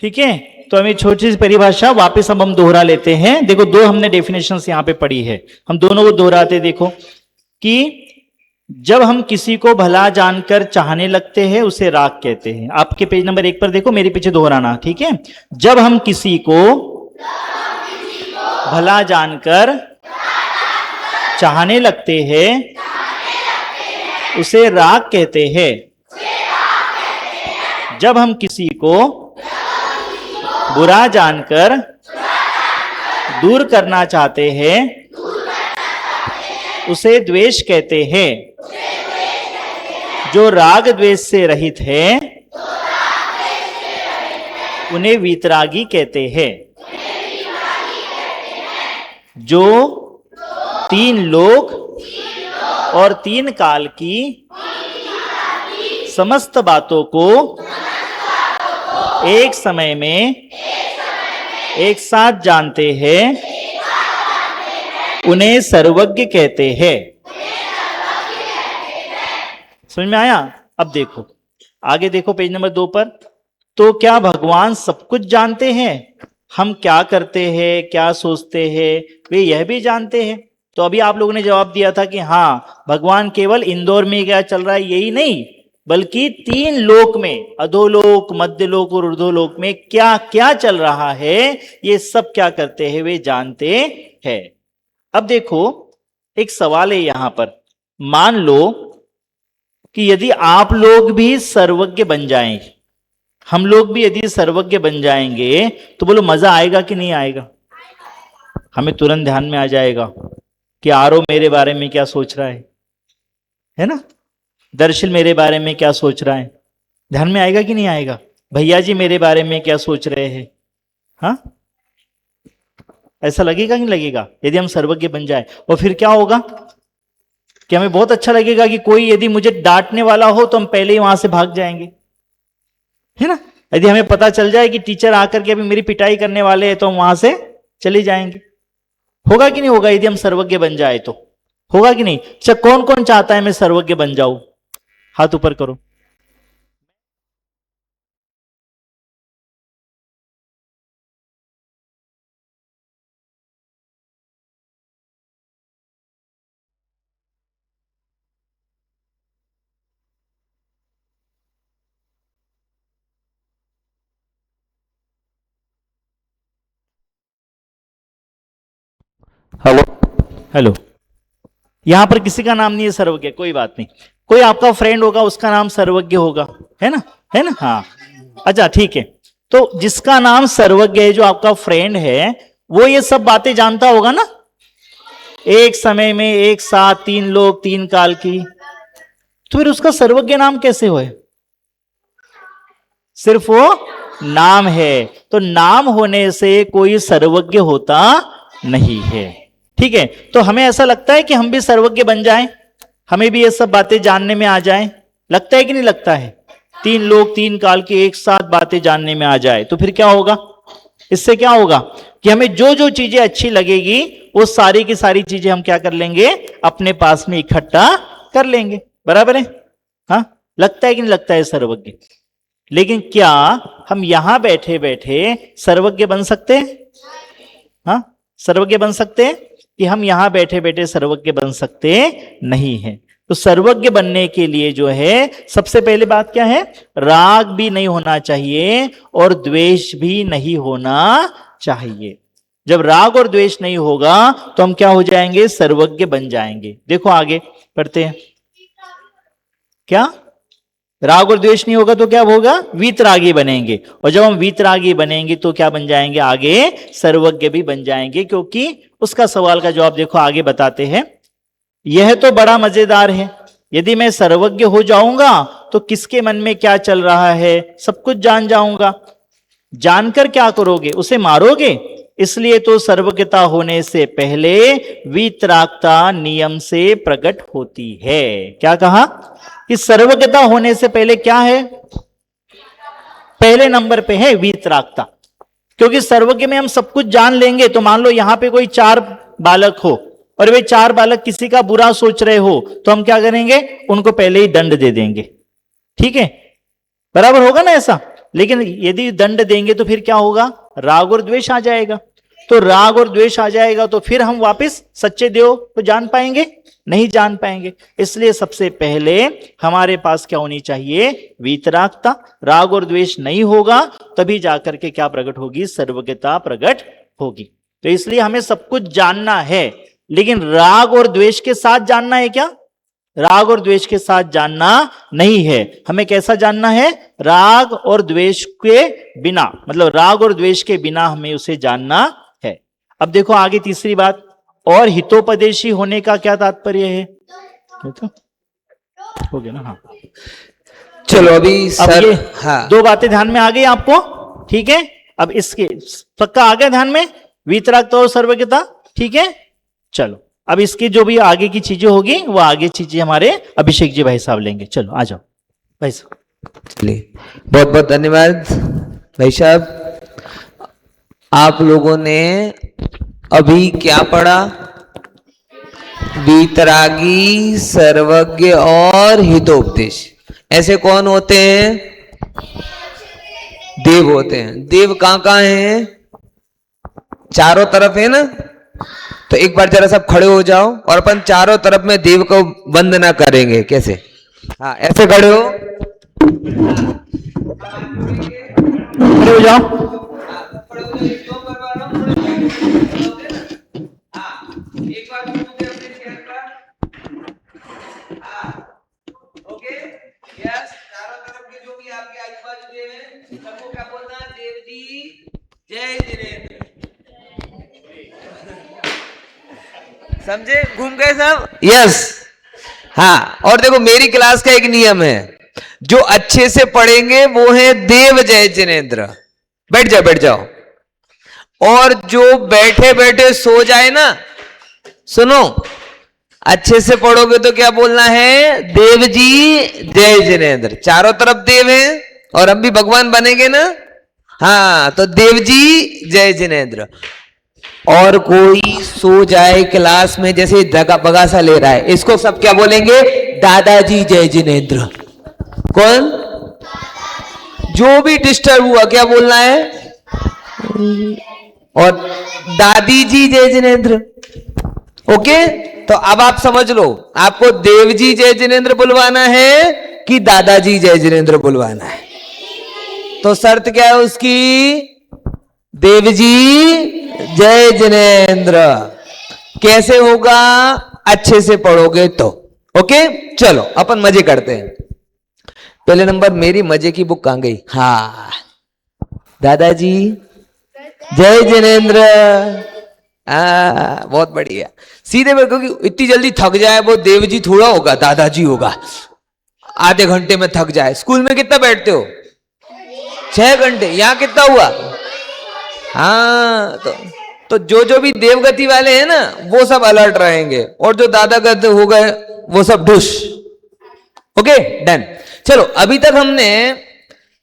ठीक है। तो हमें छोटी सी परिभाषा वापस अब हम दोहरा लेते हैं। देखो दो हमने डेफिनेशंस यहां पे पढ़ी है, हम दोनों को दोहराते। देखो कि जब हम किसी को भला जानकर चाहने लगते हैं उसे राग कहते हैं। आपके पेज नंबर 1 पर देखो, मेरे पीछे दोहराना, ठीक है। जब हम किसी को भला जानकर चाहने लगते हैं उसे राग कहते हैं। जब हम किसी को बुरा जानकर दूर करना चाहते हैं उसे द्वेष कहते हैं। जो राग द्वेष से रहित है उन्हें वीतरागी कहते हैं। जो 3 लोक और 3 काल की समस्त बातों को एक समय में एक साथ जानते हैं उन्हें सर्वज्ञ कहते हैं। समझ में आया? अब देखो आगे, देखो पेज नंबर 2 पर। तो क्या भगवान सब कुछ जानते हैं? हम क्या करते हैं, क्या सोचते हैं, वे यह भी जानते हैं। तो अभी आप लोगों ने जवाब दिया था कि हाँ, भगवान केवल इंदौर में क्या चल रहा है यही नहीं, बल्कि 3 लोक में, अधोलोक, मध्यलोक और ऊर्ध्वलोक में क्या क्या चल रहा है, ये सब क्या करते हैं, वे जानते हैं। अब देखो एक सवाल है यहां पर। मान लो कि यदि आप लोग भी सर्वज्ञ बन जाएं, हम लोग भी यदि सर्वज्ञ बन जाएंगे, तो बोलो मजा आएगा कि नहीं आएगा? हमें तुरंत ध्यान में आ जाएगा कि आरो मेरे बारे में क्या सोच रहा है ना? दर्शन मेरे बारे में क्या सोच रहा है, ध्यान में आएगा कि नहीं आएगा? भैया जी मेरे बारे में क्या सोच रहे हैं? हाँ, ऐसा लगेगा कि नहीं लगेगा यदि हम सर्वज्ञ बन जाए? और फिर क्या होगा कि हमें बहुत अच्छा लगेगा कि कोई यदि मुझे डांटने वाला हो तो हम पहले ही वहां से भाग जाएंगे, है ना? यदि हमें पता चल जाए कि टीचर आकर के अभी मेरी पिटाई करने वाले हैं तो हम वहां से चले जाएंगे। होगा कि नहीं होगा यदि हम सर्वज्ञ बन जाए? तो होगा कि नहीं? अच्छा, कौन कौन चाहता है मैं सर्वज्ञ बन जाऊं? हाथ ऊपर करो। हेलो, हेलो, यहां पर किसी का नाम नहीं है सर्वज्ञ, कोई बात नहीं। कोई आपका फ्रेंड होगा उसका नाम सर्वज्ञ होगा, है ना? है ना? हाँ, अच्छा ठीक है। तो जिसका नाम सर्वज्ञ है, जो आपका फ्रेंड है, वो ये सब बातें जानता होगा ना? एक समय में एक साथ 3 लोग 3 काल की, तो फिर उसका सर्वज्ञ नाम कैसे हुए? सिर्फ वो नाम है, तो नाम होने से कोई सर्वज्ञ होता नहीं है। ठीक है, तो हमें ऐसा लगता है कि हम भी सर्वज्ञ बन जाएं, हमें भी ये सब बातें जानने में आ जाएं, लगता है कि नहीं लगता है? 3 लोग 3 काल की एक साथ बातें जानने में आ जाए तो फिर क्या होगा? इससे क्या होगा कि हमें जो जो चीजें अच्छी लगेगी वो सारी की सारी चीजें हम क्या कर लेंगे, अपने पास में इकट्ठा कर लेंगे। बराबर है? हाँ, लगता है कि नहीं लगता है सर्वज्ञ? लेकिन क्या हम यहां बैठे बैठे सर्वज्ञ बन सकते हैं? हाँ, सर्वज्ञ बन सकते हैं? कि हम यहां बैठे बैठे सर्वज्ञ बन सकते नहीं है। तो सर्वज्ञ बनने के लिए जो है सबसे पहले बात क्या है? राग भी नहीं होना चाहिए और द्वेष भी नहीं होना चाहिए। जब राग और द्वेष नहीं होगा तो हम क्या हो जाएंगे? सर्वज्ञ बन जाएंगे। देखो आगे पढ़ते हैं। क्या राग और द्वेष नहीं होगा तो क्या होगा, वीतरागी बनेंगे। और जब हम वीतरागी बनेंगे तो क्या बन जाएंगे, आगे सर्वज्ञ भी बन जाएंगे। क्योंकि उसका सवाल का जवाब देखो आगे बताते हैं। यह तो बड़ा मजेदार है, यदि मैं सर्वज्ञ हो जाऊंगा तो किसके मन में क्या चल रहा है सब कुछ जान जाऊंगा। जानकर क्या करोगे, उसे मारोगे। इसलिए तो सर्वज्ञता होने से पहले वीतरागता नियम से प्रकट होती है। क्या कहा कि सर्वज्ञता होने से पहले क्या है, पहले नंबर पे है वीतरागता। क्योंकि सर्वज्ञ में हम सब कुछ जान लेंगे। तो मान लो यहां पे कोई 4 बालक हो और वे 4 बालक किसी का बुरा सोच रहे हो, तो हम क्या करेंगे, उनको पहले ही दंड दे देंगे। ठीक है, बराबर होगा ना ऐसा। लेकिन यदि दंड देंगे तो फिर क्या होगा, राग और द्वेष आ जाएगा। तो राग और द्वेष आ जाएगा तो फिर हम वापस सच्चे देव को जान पाएंगे, नहीं जान पाएंगे। इसलिए सबसे पहले हमारे पास क्या होनी चाहिए, वीतरागता। राग और द्वेष नहीं होगा तभी जाकर के क्या प्रकट होगी, सर्वज्ञता प्रकट होगी। तो इसलिए हमें सब कुछ जानना है, लेकिन राग और द्वेष के साथ जानना है क्या, राग और द्वेष के साथ जानना नहीं है। हमें कैसा जानना है, राग और द्वेष के बिना, मतलब राग और द्वेष के बिना हमें उसे जानना है। अब देखो आगे तीसरी बात, और हितोपदेशी होने का क्या तात्पर्य है, तो हो गया ना। हाँ चलो अभी अब सर, ये हाँ 2 बातें ध्यान में आ गई आपको। ठीक है, अब इसके पक्का आ गया ध्यान में, वीतरागता और सर्वज्ञता। ठीक है, चलो अब इसकी जो भी आगे की चीजें होगी वो आगे चीजें हमारे अभिषेक जी भाई साहब लेंगे। चलो आ जाओ भाई साहब। चलिए, बहुत बहुत धन्यवाद भाई साहब। आप लोगों ने अभी क्या पढ़ा, वीतरागी, सर्वज्ञ और हितोपदेश। ऐसे कौन होते हैं, देव होते हैं। देव कहां कहां हैं, चारों तरफ है ना। तो एक बार जरा सब खड़े हो जाओ और अपन चारों तरफ में देव को वंदना करेंगे। कैसे, हाँ ऐसे खड़े हो, खड़े हो जाओ। एक बार ओके, यस। चारों तरफ के जो भी आपके आजू बाजू देव हैं सबको क्या बोलना है, देव जी जय जिनेंद्र। समझे, घूम गए सब, यस। हाँ, और देखो मेरी क्लास का एक नियम है, जो अच्छे से पढ़ेंगे वो है देव जय जिनेंद्र। बैठ जाओ बैठ जाओ। और जो बैठे बैठे सो जाए ना, सुनो, अच्छे से पढ़ोगे तो क्या बोलना है, देव जी जय जिनेंद्र। चारों तरफ देव हैं और हम भी भगवान बनेंगे ना। हाँ, तो देव जी जय जिनेंद्र। और कोई सो जाए क्लास में, जैसे दगा बगासा ले रहा है, इसको सब क्या बोलेंगे, दादाजी जय जिनेंद्र। कौन, जो भी डिस्टर्ब हुआ क्या बोलना है, और दादी जी जय जिनेंद्र। ओके, तो अब आप समझ लो, आपको देव जी जय जिनेंद्र बुलवाना है कि दादाजी जय जिनेंद्र बुलवाना है। तो शर्त क्या है उसकी, देव जी जय जिनेंद्र। कैसे होगा, अच्छे से पढ़ोगे तो। ओके, चलो अपन मजे करते हैं। पहले नंबर, मेरी मजे की बुक कहां गई, हाँ, दादाजी जय जिनेंद्र। बहुत बढ़िया। सीधे में, क्योंकि इतनी जल्दी थक जाए वो देव जी थोड़ा होगा, दादाजी होगा। आधे घंटे में थक जाए। स्कूल में कितना बैठते हो, 6 घंटे। यहां कितना हुआ, हाँ। तो जो भी देवगति वाले हैं ना, वो सब अलर्ट रहेंगे, और जो दादागत हो गए वो सब ढुस। Okay, done. चलो, अभी तक हमने,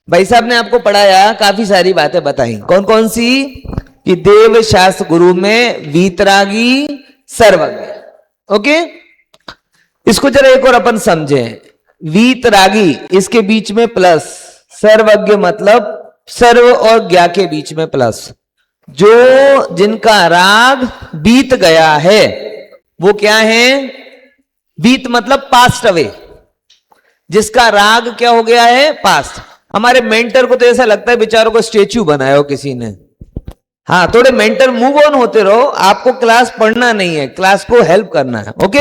भाई साहब ने आपको पढ़ाया, काफी सारी बातें बताई। कौन कौन सी, कि देव शास्त्र गुरु में वीतरागी, सर्वज्ञ। ओके, इसको जरा एक और अपन समझें। वीतरागी, इसके बीच में प्लस, सर्वज्ञ मतलब सर्व और ज्ञा के बीच में प्लस। जो जिनका राग बीत गया है वो क्या है, बीत मतलब पास्ट अवे। जिसका राग क्या हो गया है, पास्ट। हमारे मेंटर को तो ऐसा लगता है बेचारों को स्टेच्यू बनाया हो किसी ने। हाँ, थोड़े मेंटर मूव ऑन होते रहो, आपको क्लास पढ़ना नहीं है, क्लास को हेल्प करना है। ओके,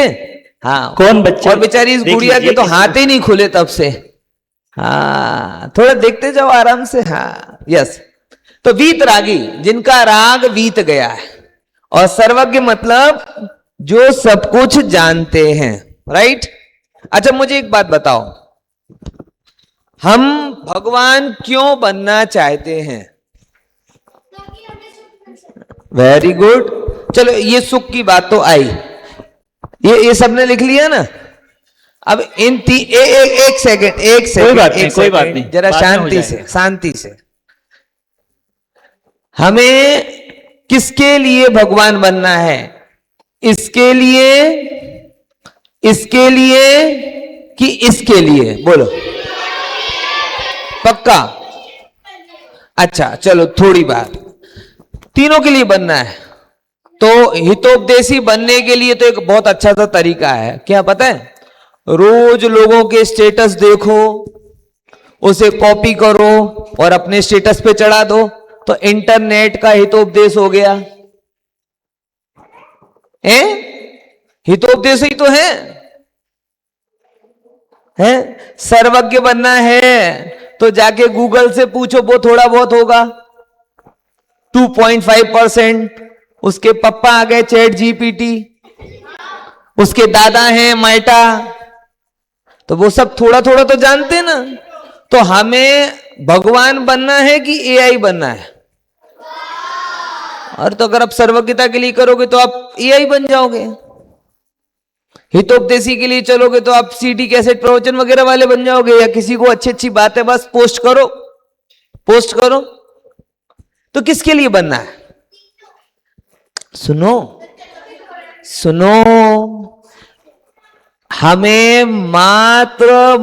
हाँ। कौन बच्चे, और बेचारी इस गुड़िया के तो हाथ ही नहीं खुले तब से। हाँ, थोड़ा देखते जाओ आराम से। हाँ, यस। तो वीतरागी, जिनका राग बीत गया है, और सर्वज्ञ मतलब जो सब कुछ जानते हैं, राइट। अच्छा, मुझे एक बात बताओ, हम भगवान क्यों बनना चाहते हैं? Very good. चलो, ये सुख की बात तो आई, ये सबने लिख लिया ना। अब इन एक सेकंड, कोई बात नहीं, जरा बाद में हो शांति जाएगा। से, शांति से। हमें किसके लिए भगवान बनना है? इसके लिए, इसके लिए कि इसके लिए? बोलो, पक्का? अच्छा, चलो थोड़ी बात, तीनों के लिए बनना है। तो हितोपदेशी बनने के लिए तो एक बहुत अच्छा सा तरीका है, क्या पता है? रोज लोगों के स्टेटस देखो, उसे कॉपी करो और अपने स्टेटस पे चढ़ा दो, तो इंटरनेट का हितोपदेश हो गया। हितोपदेश ही तो है। सर्वज्ञ बनना है तो जाके गूगल से पूछो, वो थोड़ा बहुत होगा। 2.5%। उसके पप्पा आ गए चैट जीपीटी, उसके दादा हैं माइटा, तो वो सब थोड़ा थोड़ा तो जानते ना। तो हमें भगवान बनना है कि एआई बनना है? और तो अगर आप सर्वज्ञता के लिए करोगे तो आप एआई बन जाओगे। हितोपदेशी के लिए चलोगे तो आप सीडी कैसेट प्रवचन वगैरह वाले बन जाओगे, या किसी को अच्छी अच्छी बातें बस पोस्ट करो। तो किसके लिए बनना है? सुनो, हमें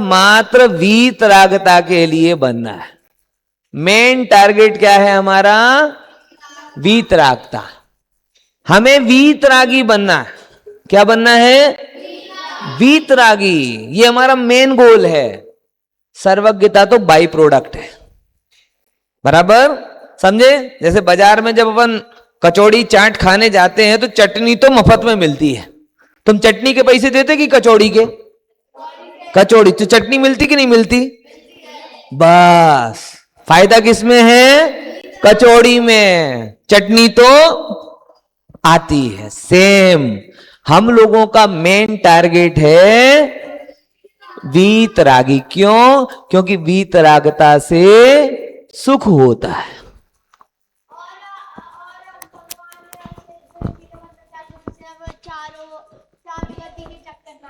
मात्र वीतरागता के लिए बनना है। मेन टारगेट क्या है हमारा? वीतरागता। हमें वीतरागी बनना है। क्या बनना है? वीतरागी। ये हमारा मेन गोल है। सर्वज्ञता तो बाई प्रोडक्ट है, बराबर समझे? जैसे बाजार में जब अपन कचौड़ी चाट खाने जाते हैं तो चटनी तो मुफ्त में मिलती है। तुम चटनी के पैसे देते कि कचौड़ी के? कचौड़ी तो चटनी मिलती कि नहीं मिलती? बस फायदा किसमें है? कचौड़ी में। चटनी तो आती है। सेम हम लोगों का मेन टारगेट है वीतरागी। क्यों? क्योंकि वीतरागता से सुख होता है।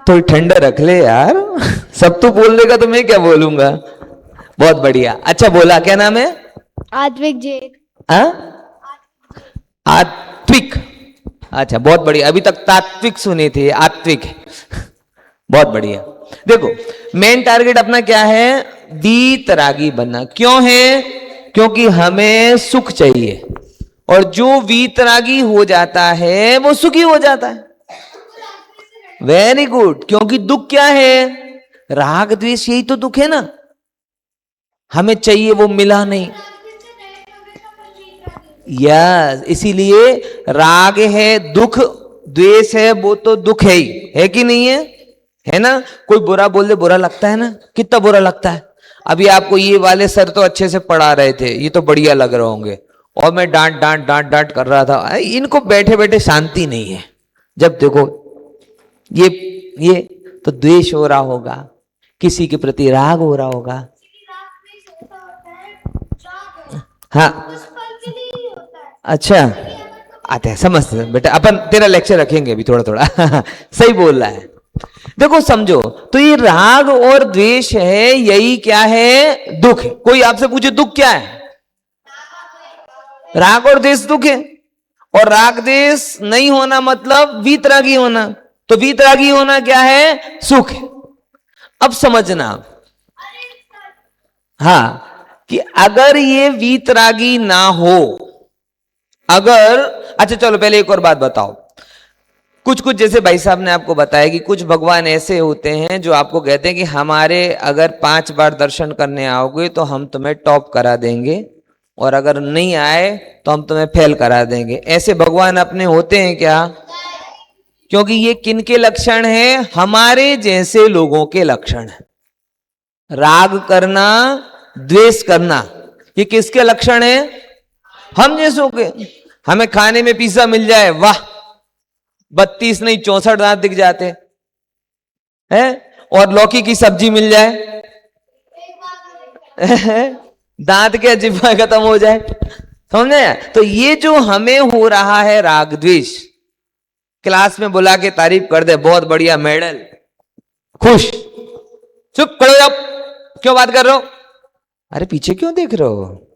थोड़ी ठंडा रख ले यार, सब तो बोलने का तो मैं क्या बोलूंगा। बहुत बढ़िया। अच्छा बोला, क्या नाम है? आत्विक जेठ। आत्विक। अच्छा, बहुत बढ़िया। अभी तक तात्विक सुने थे, आत्विक। बहुत बढ़िया। देखो, मेन टारगेट अपना क्या है? वीतरागी बनना। क्यों है? क्योंकि हमें सुख चाहिए, और जो वीतरागी हो जाता है वो सुखी हो जाता है। Very good. क्योंकि दुख क्या है? राग द्वेष, यही तो दुख है ना। हमें चाहिए, वो मिला नहीं। यस, इसीलिए राग है, दुख, द्वेष है, वो तो दुख है ही, है कि नहीं है? है ना? कोई बुरा बोल दे, बुरा लगता है ना? कितना बुरा लगता है। अभी आपको ये वाले सर तो अच्छे से पढ़ा रहे थे, ये तो बढ़िया लग रहे होंगे, और मैं डांट कर रहा था। इनको बैठे बैठे शांति नहीं है। जब देखो ये तो द्वेष हो रहा होगा, किसी के प्रति राग हो रहा होगा। हाँ, अच्छा, आते हैं, समझते बेटा। अपन तेरा लेक्चर रखेंगे अभी थोड़ा थोड़ा। सही बोल रहा है। देखो समझो, तो ये राग और द्वेष है, यही क्या है? दुख है। कोई आपसे पूछे दुख क्या है? राग और द्वेष दुख है। और राग द्वेष नहीं होना मतलब वीतरागी होना। तो वीतरागी होना क्या है? सुख है। अब समझना, हाँ, कि अगर ये वीतरागी ना हो, अगर, अच्छा चलो पहले एक और बात बताओ। कुछ जैसे भाई साहब ने आपको बताया कि कुछ भगवान ऐसे होते हैं जो आपको कहते हैं कि हमारे अगर 5 बार दर्शन करने आओगे तो हम तुम्हें टॉप करा देंगे, और अगर नहीं आए तो हम तुम्हें फेल करा देंगे। ऐसे भगवान अपने होते हैं क्या? क्योंकि ये किनके लक्षण हैं? हमारे जैसे लोगों के लक्षण हैं। राग करना, द्वेष करना, ये किसके लक्षण है? हम जैसों के। हमें खाने में पिज्जा मिल जाए, वाह, 32 नहीं 64 दांत दिख जाते हैं। और लौकी की सब्जी मिल जाए, दांत के जिब्बा खत्म हो जाए, समझे? तो ये जो हमें हो रहा है राग द्वेष, क्लास में बुला के तारीफ कर दे, बहुत बढ़िया मेडल, खुश, चुप खड़ो जाओ, क्यों बात कर रहे हो? अरे पीछे क्यों देख रहे हो?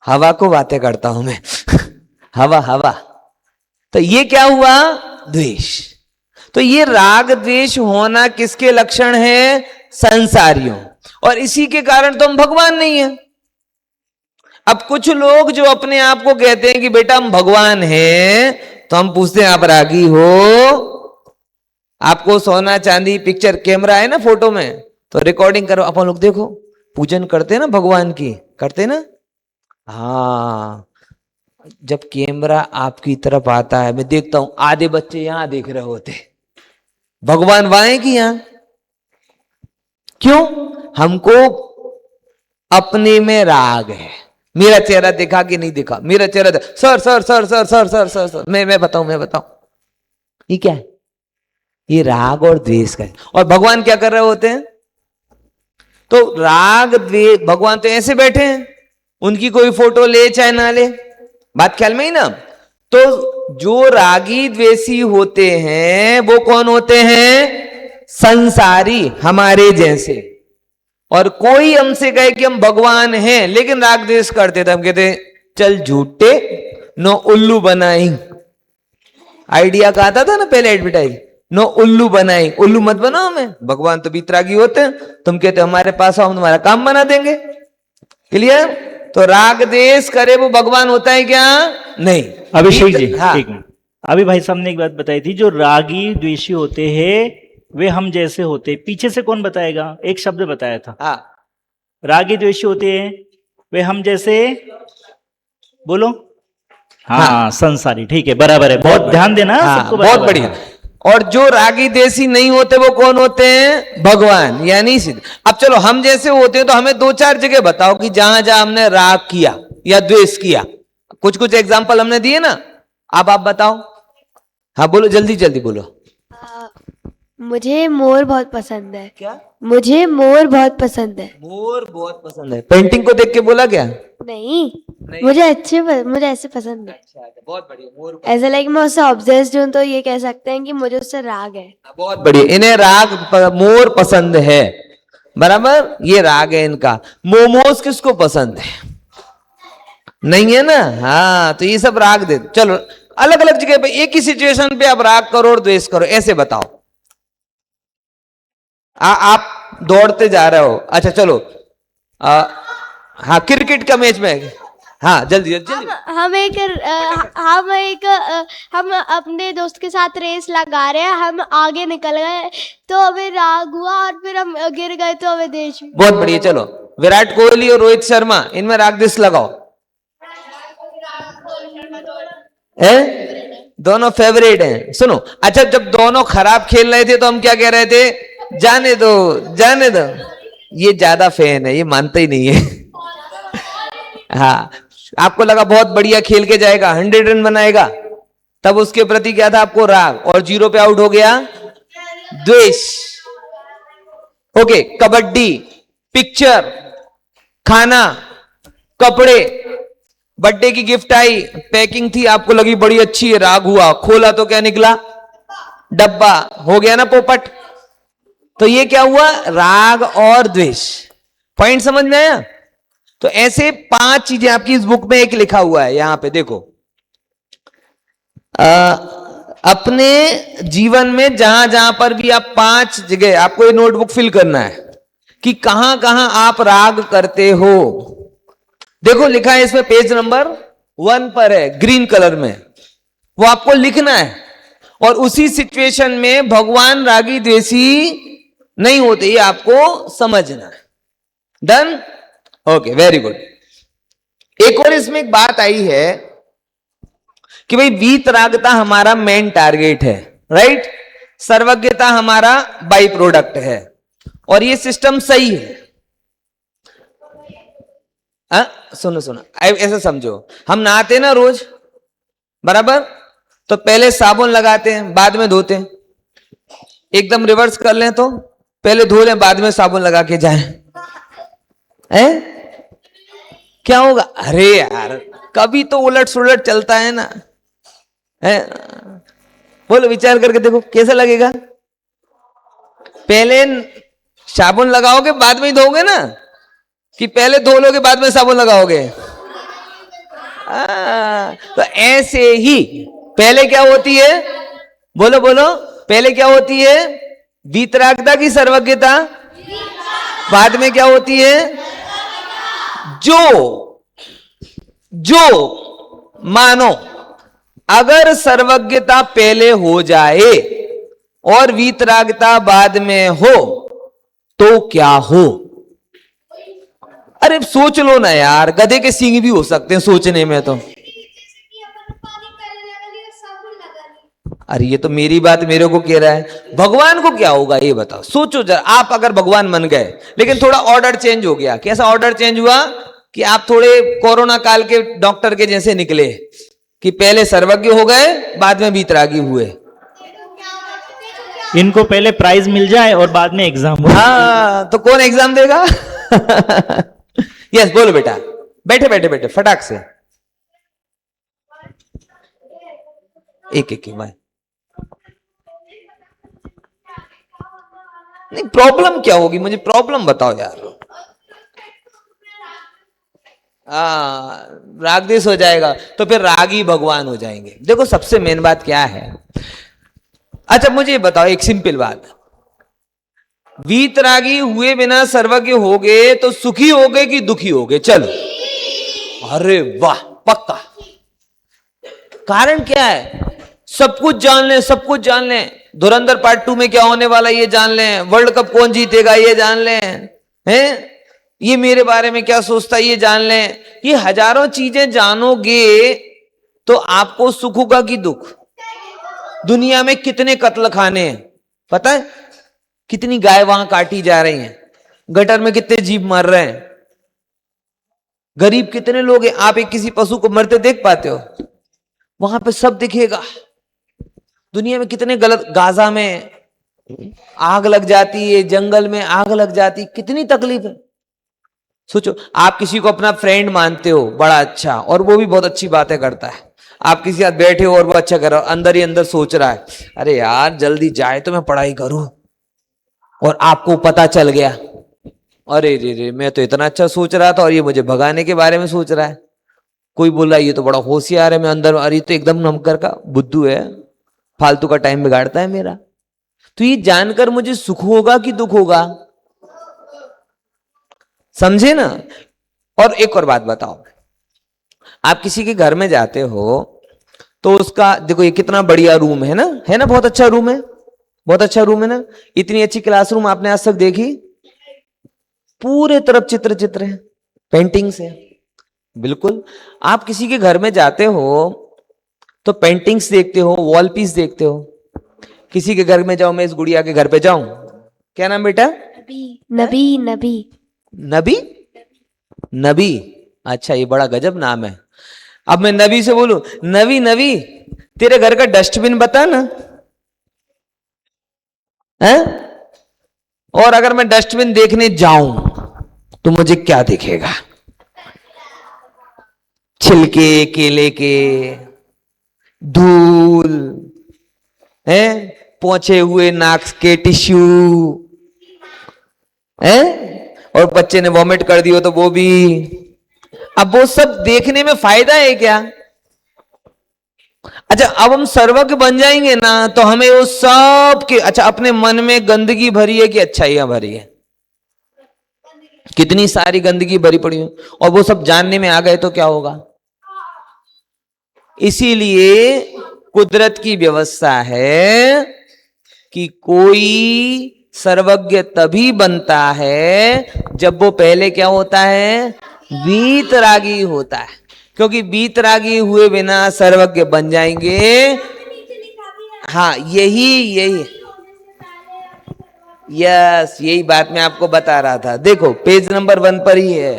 हवा को बातें करता हूं मैं। हवा हवा। तो ये क्या हुआ? द्वेष। तो ये राग द्वेष होना किसके लक्षण है? संसारियों। और इसी के कारण तो हम भगवान नहीं है। अब कुछ लोग जो अपने आप को कहते हैं कि बेटा हम भगवान हैं, तो हम पूछते हैं आप रागी हो? आपको सोना चांदी पिक्चर कैमरा है ना, फोटो में, तो रिकॉर्डिंग करो, अपन लोग देखो, पूजन करते हैं ना भगवान की, करते हैं ना? हाँ, जब कैमरा आपकी तरफ आता है, मैं देखता हूं आधे बच्चे यहां देख रहे होते, भगवान वहां है कि यहां? क्यों? हमको अपने में राग है। मेरा चेहरा देखा कि नहीं देखा, मेरा चेहरा sir sir sir sir sir sir sir sir, मैं बताऊं, ये क्या है? ये राग और द्वेष का है। और भगवान क्या कर रहे होते हैं? तो राग द्वेष, भगवान तो ऐसे बैठे हैं, उनकी कोई फोटो ले चाहे ना ले, बात ख्याल में ही ना। तो जो रागी द्वेषी होते हैं वो कौन होते हैं? संसारी, हमारे जैसे। और कोई हमसे कहे कि हम भगवान हैं लेकिन राग द्वेष करते, तो हम कहते चल झूठे, नो उल्लू बनाई। आइडिया का आता था ना पहले एडवर्टाइज, नो उल्लू बनाई, उल्लू मत बनाओ, हमें भगवान तो बीतरागी होते हैं, तुम कहते हमारे पास आओ हम तुम्हारा काम बना देंगे। क्लियर? तो राग द्वेष करे वो भगवान होता है क्या? नहीं। अभिषेक जी, हाँ। ठीक है। अभी भाई साहब ने एक बात बताई थी, जो रागी द्वेषी होते हैं वे हम जैसे होते, पीछे से कौन बताएगा? एक शब्द बताया था। हाँ, रागी द्वेषी होते हैं वे हम जैसे, बोलो। हाँ, संसारी, ठीक है, बराबर है, बहुत ध्यान देना। हाँ, सबको बहुत बराबर। बढ़िया। और जो रागी देसी नहीं होते वो कौन होते हैं? भगवान, यानी सिद्ध। अब चलो हम जैसे होते हैं तो हमें 2-4 जगह बताओ कि जहां जहां हमने राग किया या द्वेष किया, कुछ कुछ एग्जांपल हमने दिए ना, अब आप बताओ। हाँ बोलो, जल्दी जल्दी बोलो। मुझे मोर बहुत पसंद है। क्या? मुझे मोर बहुत पसंद है। मोर बहुत पसंद है। पेंटिंग को देख के बोला क्या? नहीं, नहीं। मुझे ऐसे पसंद है। अच्छा, बहुत बढ़िया। मोर ऐसा लाइक मैं उससे ऑब्सेस्ड हूँ, तो ये कह सकते हैं कि मुझे उससे राग है। बहुत बढ़िया। इन्हें राग मोर पसंद है, बराबर, ये राग है इनका। मोमोज किसको पसंद है? नहीं है ना? हाँ, तो ये सब राग दे। चलो अलग अलग जगह पे एक ही सिचुएशन पे आप राग करो और द्वेष करो, ऐसे बताओ। आप दौड़ते जा रहे हो, अच्छा चलो, हाँ क्रिकेट का मैच में, हाँ जल्दी जल्दी। हम अपने दोस्त के साथ रेस लगा रहे हैं, हम आगे निकल गए तो हमें राग हुआ, और फिर हम गिर गए तो हमें देश। बहुत बढ़िया। चलो विराट कोहली और रोहित शर्मा, इनमें राग द्वेष लगाओ। दोनों फेवरेट हैं। सुनो, अच्छा जब दोनों खराब खेल रहे थे तो हम क्या कह रहे थे? जाने दो जाने दो। ये ज्यादा फैन है, ये मानता ही नहीं है। हाँ, आपको लगा बहुत बढ़िया खेल के जाएगा, 100 रन बनाएगा, तब उसके प्रति क्या था? आपको राग, और 0 पे आउट हो गया, द्वेष। ओके, कबड्डी, पिक्चर, खाना, कपड़े, बर्थडे की गिफ्ट आई, पैकिंग थी, आपको लगी बड़ी अच्छी है, राग हुआ, खोला तो क्या निकला? डब्बा, हो गया ना पोपट। तो ये क्या हुआ? राग और द्वेष। पॉइंट समझ में आया? तो ऐसे 5 चीजें आपकी इस बुक में एक लिखा हुआ है, यहां पे देखो। अपने जीवन में जहां जहां पर भी आप 5 जगह, आपको ये नोटबुक फिल करना है कि कहां कहां आप राग करते हो। देखो लिखा है इसमें, पेज नंबर 1 पर है, ग्रीन कलर में, वो आपको लिखना है। और उसी सिचुएशन में भगवान रागी द्वेषी नहीं होते, ये आपको समझना है। डन? Okay, very good. एक और इसमें एक बात आई है कि भाई वीतरागता हमारा मेन टारगेट है, राइट? सर्वज्ञता हमारा बाई प्रोडक्ट है, और ये सिस्टम सही है। सुनो सुनो, ऐसा समझो, हम नहाते ना रोज, बराबर, तो पहले साबुन लगाते हैं बाद में धोते हैं। एकदम रिवर्स कर लें तो पहले धो लें बाद में साबुन लगा के जाएं, हैं? क्या होगा? अरे यार, कभी तो उलट सुलट चलता है ना, है? बोलो, विचार करके देखो कैसा लगेगा। पहले साबुन लगाओगे बाद में ही धोगे ना, कि पहले धो लोगे बाद में साबुन लगाओगे? तो ऐसे ही पहले क्या होती है, बोलो बोलो, पहले क्या होती है? वीतरागता की सर्वज्ञता। बाद में क्या होती है? जो जो मानो अगर सर्वज्ञता पहले हो जाए और वीतरागता बाद में हो तो क्या हो? अरे सोच लो ना यार, गधे के सींग भी हो सकते हैं सोचने में तो। अरे ये तो मेरी बात मेरे को कह रहा है, भगवान को क्या होगा ये बताओ। सोचो जरा, आप अगर भगवान बन गए लेकिन थोड़ा ऑर्डर चेंज हो गया। कैसा ऑर्डर चेंज हुआ? कि आप थोड़े कोरोना काल के डॉक्टर के जैसे निकले, कि पहले सर्वज्ञ हो गए बाद में वीतरागी हुए। इनको पहले प्राइज मिल जाए और बाद में एग्जाम हो। हाँ, तो कौन एग्जाम देगा? यस, बोलो बेटा, बैठे बैठे बैठे फटाक से एक एक भाई। नहीं, प्रॉब्लम क्या होगी? मुझे प्रॉब्लम बताओ यार। रागदेश हो जाएगा तो फिर रागी भगवान हो जाएंगे। देखो सबसे मेन बात क्या है, अच्छा मुझे ये बताओ एक सिंपल बात, वीतरागी हुए बिना सर्वज्ञ होगे तो सुखी होगे कि दुखी होगे? चलो, अरे वाह, पक्का। कारण क्या है? सब कुछ जान लें, सब कुछ जान लें, धुरंधर पार्ट 2 में क्या होने वाला ये जान लें, वर्ल्ड कप कौन जीतेगा ये जान लें, हैं? ये मेरे बारे में क्या सोचता है ये जान लें। ये हजारों चीजें जानोगे तो आपको सुख होगा कि दुख? दुनिया में कितने कत्ल खाने हैं पता है? कितनी गाय वहां काटी जा रही हैं, गटर में कितने जीव मर रहे हैं, गरीब कितने लोग हैं। आप एक किसी पशु को मरते देख पाते हो? वहां पे सब दिखेगा। दुनिया में कितने गलत, गाजा में आग लग जाती है, जंगल में आग लग जाती, कितनी तकलीफ है। सोचो, आप किसी को अपना फ्रेंड मानते हो बड़ा अच्छा, और वो भी बहुत अच्छी बातें करता है, आप किसी साथ बैठे हो और वो अच्छा कर रहा हो, अंदर ही अंदर सोच रहा है अरे यार जल्दी जाए तो मैं पढ़ाई करूं, और आपको पता चल गया अरे रे रे मैं तो इतना अच्छा सोच रहा था और ये मुझे भगाने के बारे में सोच रहा है। कोई बोला ये तो बड़ा होशियार है, मैं अंदर, अरे तो एकदम नमकर का बुद्धू है, फालतू का टाइम बिगाड़ता है मेरा। तो ये जानकर मुझे सुख होगा कि दुख होगा? समझे ना? और एक और बात बताओ, आप किसी के घर में जाते हो तो उसका, देखो ये कितना बढ़िया रूम है ना, बहुत अच्छा रूम है, बहुत अच्छा रूम है ना। इतनी अच्छी क्लासरूम आपने आज तक देखी? पूरे तरफ चित्र चित्र है, पेंटिंग्स है। बिल्कुल, आप किसी के घर में जाते हो तो पेंटिंग्स देखते हो, वॉल पीस देखते हो। किसी के घर में जाओ, मैं इस गुड़िया के घर पे जाऊं, क्या नाम बेटा? नबी। नबी नबी नबी, अच्छा ये बड़ा गजब नाम है। अब मैं नबी से बोलूं, नबी नबी तेरे घर का डस्टबिन बता ना, है? और अगर मैं डस्टबिन देखने जाऊं तो मुझे क्या दिखेगा? छिलके केले के, धूल है, पोंछे हुए नाक के टिश्यू है, और बच्चे ने वॉमिट कर दियो तो वो भी। अब वो सब देखने में फायदा है क्या? अच्छा, अब हम सर्वज्ञ बन जाएंगे ना तो हमें वो सब के, अच्छा अपने मन में गंदगी भरी है कि अच्छाइयां भरी है? कितनी सारी गंदगी भरी पड़ी है, और वो सब जानने में आ गए तो क्या होगा? इसीलिए कुदरत की व्यवस्था है कि कोई सर्वज्ञ तभी बनता है जब वो पहले क्या होता है? वीतरागी होता है। क्योंकि वीतरागी हुए बिना सर्वज्ञ बन जाएंगे। हाँ, यही यस, यही बात मैं आपको बता रहा था। देखो पेज नंबर 1 पर ही है,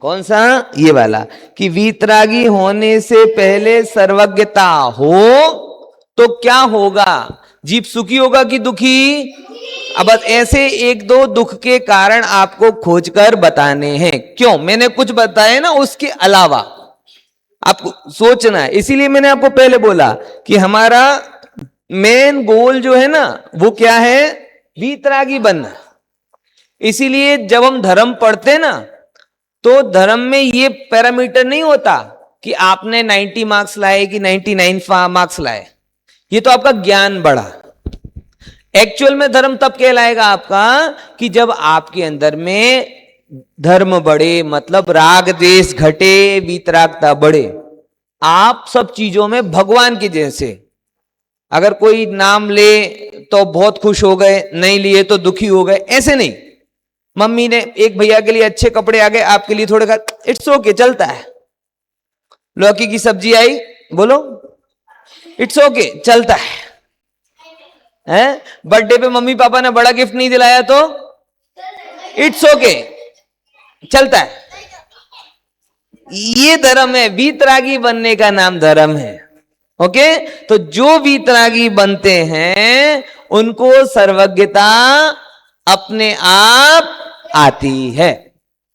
कौन सा? ये वाला, कि वीतरागी होने से पहले सर्वज्ञता हो तो क्या होगा? जीव सुखी होगा कि दुखी? अब बस ऐसे एक दो दुख के कारण आपको खोजकर बताने हैं। क्यों? मैंने कुछ बताया ना, उसके अलावा आपको सोचना है। इसीलिए मैंने आपको पहले बोला कि हमारा मेन गोल जो है ना, वो क्या है? वीतरागी बनना। इसीलिए जब हम धर्म पढ़ते ना, तो धर्म में ये पैरामीटर नहीं होता कि आपने 90 मार्क्स लाए कि 99 मार्क्स लाए। ये तो आपका ज्ञान बढ़ा। एक्चुअल में धर्म तब कहलाएगा आपका कि जब आपके अंदर में धर्म बढ़े, मतलब राग द्वेष घटे, वीतरागता बढ़े। आप सब चीजों में भगवान के जैसे, अगर कोई नाम ले तो बहुत खुश हो गए, नहीं लिए तो दुखी हो गए, ऐसे नहीं। मम्मी ने एक भैया के लिए अच्छे कपड़े आ गए, आपके लिए थोड़े, इट्स ओके, चलता है। लौकी की सब्जी आई, बोलो इट्स ओके, चलता है। बर्थडे पे मम्मी पापा ने बड़ा गिफ्ट नहीं दिलाया तो इट्स ओके, चलता है। ये धर्म है, वीतरागी बनने का नाम धर्म है। ओके, तो जो वीतरागी बनते हैं उनको सर्वज्ञता अपने आप आती है,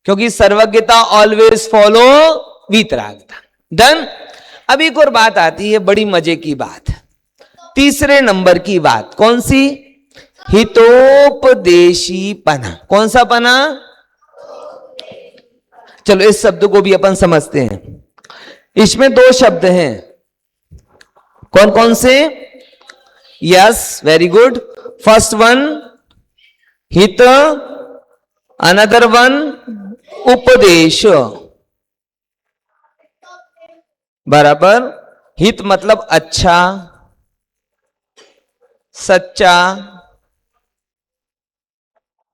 क्योंकि सर्वज्ञता ऑलवेज फॉलो वीतरागता। डन। अब एक और बात आती है, बड़ी मजे की बात, तीसरे नंबर की बात। कौन सी? हितोपदेशी पना। कौन सा पना? चलो इस शब्द को भी अपन समझते हैं। इसमें दो शब्द हैं, कौन कौन से? Yes, very good. First one हित, अनदर वन उपदेश। बराबर। हित मतलब अच्छा, सच्चा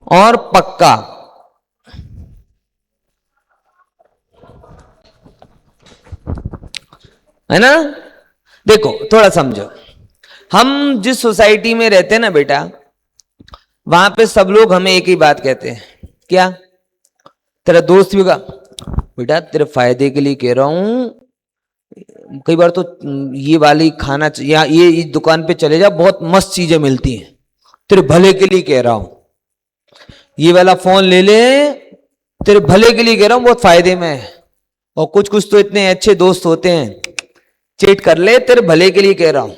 और पक्का। है ना? देखो थोड़ा समझो, हम जिस सोसाइटी में रहते हैं ना बेटा, वहां पे सब लोग हमें एक ही बात कहते हैं, क्या? तेरा दोस्त भी कहा बेटा तेरे फायदे के लिए कह रहा हूं, कई बार तो ये वाली खाना या ये दुकान पे चले जा, बहुत मस्त चीजें मिलती हैं, तेरे भले के लिए कह रहा हूं। ये वाला फोन ले ले, तेरे भले के लिए कह रहा हूं, बहुत फायदे में है। और कुछ कुछ तो इतने अच्छे दोस्त होते हैं, चीट कर ले, तेरे भले के लिए कह रहा हूं,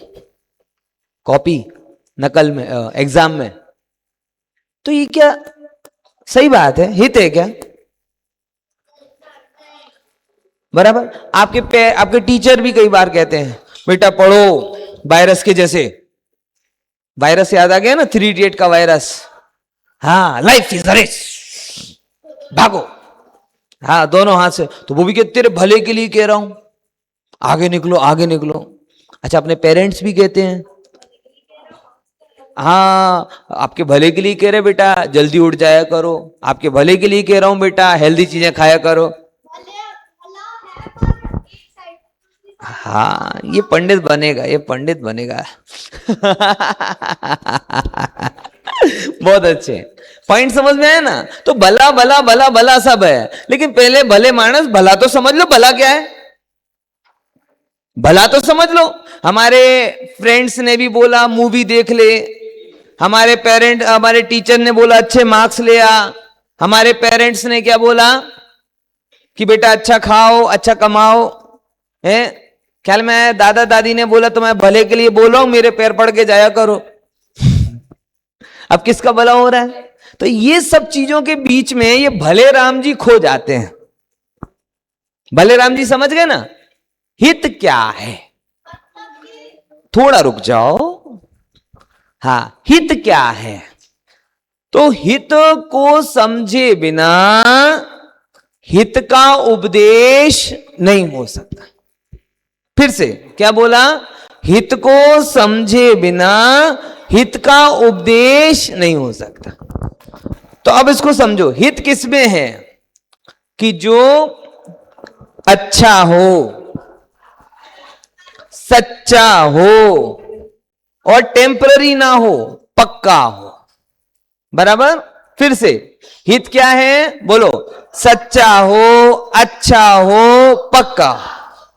कॉपी नकल में, एग्जाम में। तो ये क्या सही बात है? हित है क्या? बराबर। आपके टीचर भी कई बार कहते हैं बेटा पढ़ो, वायरस के जैसे। वायरस याद आ गया ना, 3 इडियट का वायरस। हाँ, लाइफ इज अ रेस, भागो। हाँ, दोनों हाथ से। तो वो भी कहते तेरे भले के लिए कह रहा हूं, आगे निकलो आगे निकलो। अच्छा, अपने पेरेंट्स भी कहते हैं हाँ आपके भले के लिए कह रहे बेटा, जल्दी उठ जाया करो, आपके भले के लिए कह रहा हूं बेटा, हेल्दी चीजें खाया करो। हाँ, ये पंडित बनेगा, ये पंडित बनेगा। बहुत अच्छे पॉइंट समझ में आया ना? तो भला भला भला भला सब है, लेकिन पहले भले मानस भला तो समझ लो, भला क्या है? भला तो समझ लो। हमारे फ्रेंड्स ने भी बोला मूवी देख ले, हमारे टीचर ने बोला अच्छे मार्क्स ले आ, हमारे पेरेंट्स ने क्या बोला कि बेटा अच्छा खाओ अच्छा कमाओ, है ख्याल में दादा दादी ने बोला तो मैं भले के लिए बोल रहा हूं, मेरे पैर पड़ के जाया करो। अब किसका भला हो रहा है? तो ये सब चीजों के बीच में ये भले राम जी खो जाते हैं। भले राम जी समझ गए ना? हित क्या है? थोड़ा रुक जाओ। हाँ, हित क्या है? तो हित को समझे बिना हित का उपदेश नहीं हो सकता। फिर से क्या बोला? हित को समझे बिना हित का उपदेश नहीं हो सकता। तो अब इसको समझो, हित किसमें है? कि जो अच्छा हो, सच्चा हो और टेम्पररी ना हो, पक्का हो। बराबर। फिर से, हित क्या है बोलो? सच्चा हो, अच्छा हो, पक्का।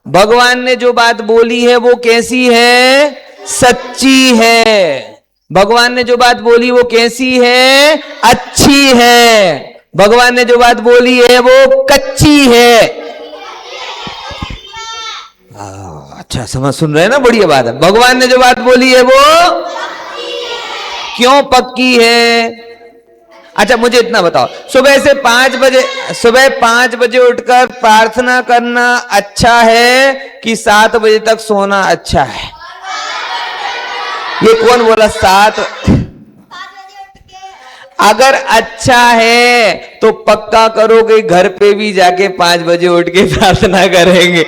भगवान ने जो बात बोली है वो कैसी है? सच्ची है। भगवान ने जो बात बोली वो कैसी है? अच्छी है। भगवान ने जो बात बोली है वो कच्ची है। अच्छा समझ सुन रहे हैं ना? बढ़िया बात है। भगवान ने जो बात बोली है वो क्यों पक्की है? अच्छा मुझे इतना बताओ, सुबह 5 बजे उठकर प्रार्थना करना अच्छा है कि 7 बजे तक सोना अच्छा है? ये कौन बोला 7? अगर अच्छा है तो पक्का करोगे घर पे भी जाके 5 बजे उठ के प्रार्थना करेंगे।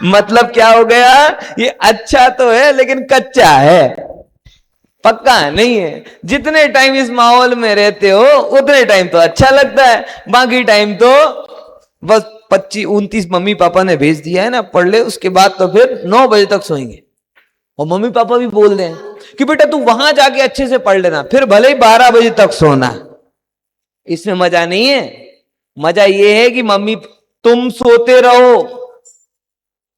मतलब क्या हो गया? ये अच्छा तो है लेकिन कच्चा है, पक्का नहीं है। जितने टाइम इस माहौल में रहते हो उतने टाइम तो अच्छा लगता है, बाकी टाइम तो बस 25-29 मम्मी पापा ने भेज दिया है ना, पढ़ ले, उसके बाद तो फिर 9 बजे तक सोएंगे। और मम्मी पापा भी बोल दें कि बेटा तू वहां जाके अच्छे से पढ़ लेना, फिर भले ही 12 बजे तक सोना। इसमें मजा नहीं है। मजा यह है कि मम्मी तुम सोते रहो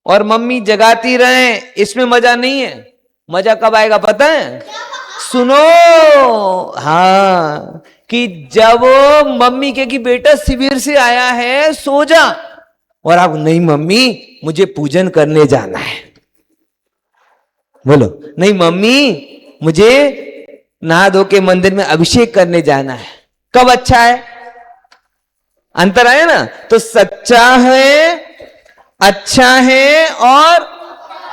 और मम्मी जगाती रहे, इसमें मजा नहीं है। मजा कब आएगा पता है? सुनो, हाँ, कि जब मम्मी कहे कि बेटा शिविर से आया है सो जा, और आप नहीं मम्मी मुझे पूजन करने जाना है। बोलो नहीं मम्मी मुझे नहा धो के मंदिर में अभिषेक करने जाना है। कब अच्छा है? अंतर आया ना? तो सच्चा है, अच्छा है और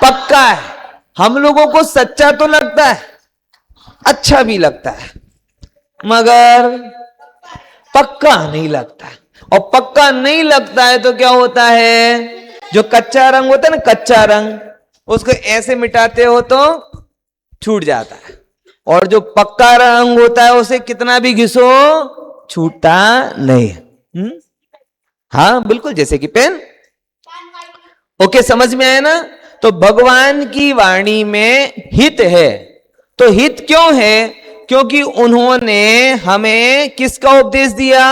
पक्का है। हम लोगों को सच्चा तो लगता है, अच्छा भी लगता है, मगर पक्का नहीं लगता। और पक्का नहीं लगता है तो क्या होता है? जो कच्चा रंग होता है ना, कच्चा रंग, उसको ऐसे मिटाते हो तो छूट जाता है, और जो पक्का रंग होता है उसे कितना भी घिसो छूटता नहीं। हाँ बिल्कुल, जैसे कि पेन। ओके, समझ में आया ना? तो भगवान की वाणी में हित है। तो हित क्यों है? क्योंकि उन्होंने हमें किसका उपदेश दिया?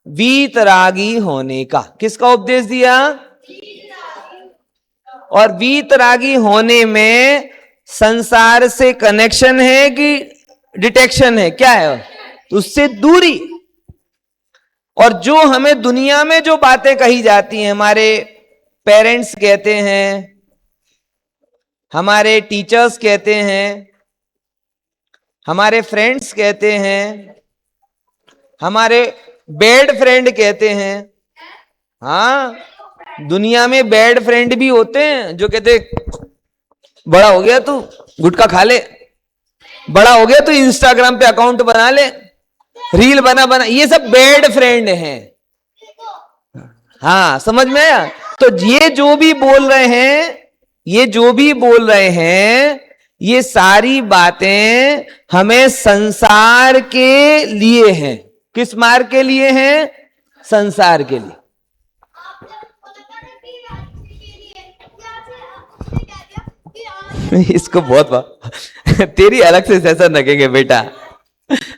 वीतरागी होने का। किसका उपदेश दिया? और वीतरागी होने में संसार से कनेक्शन है कि डिटेक्शन है? क्या है? उससे दूरी। और जो हमें दुनिया में जो बातें कही जाती हैं, हमारे पेरेंट्स कहते हैं, हमारे टीचर्स कहते हैं, हमारे फ्रेंड्स कहते हैं, हमारे बैड फ्रेंड कहते हैं। हाँ, दुनिया में बैड फ्रेंड भी होते हैं जो कहते बड़ा हो गया तू गुटखा खा ले, बड़ा हो गया तू इंस्टाग्राम पे अकाउंट बना ले, रील बना, ये सब बैड फ्रेंड हैं। हाँ समझ में आया? तो ये जो भी बोल रहे हैं, ये सारी बातें हमें संसार के लिए हैं। किस मार्ग के लिए हैं? संसार के लिए। इसको बहुत तेरी अलग से सेशन रखेंगे बेटा।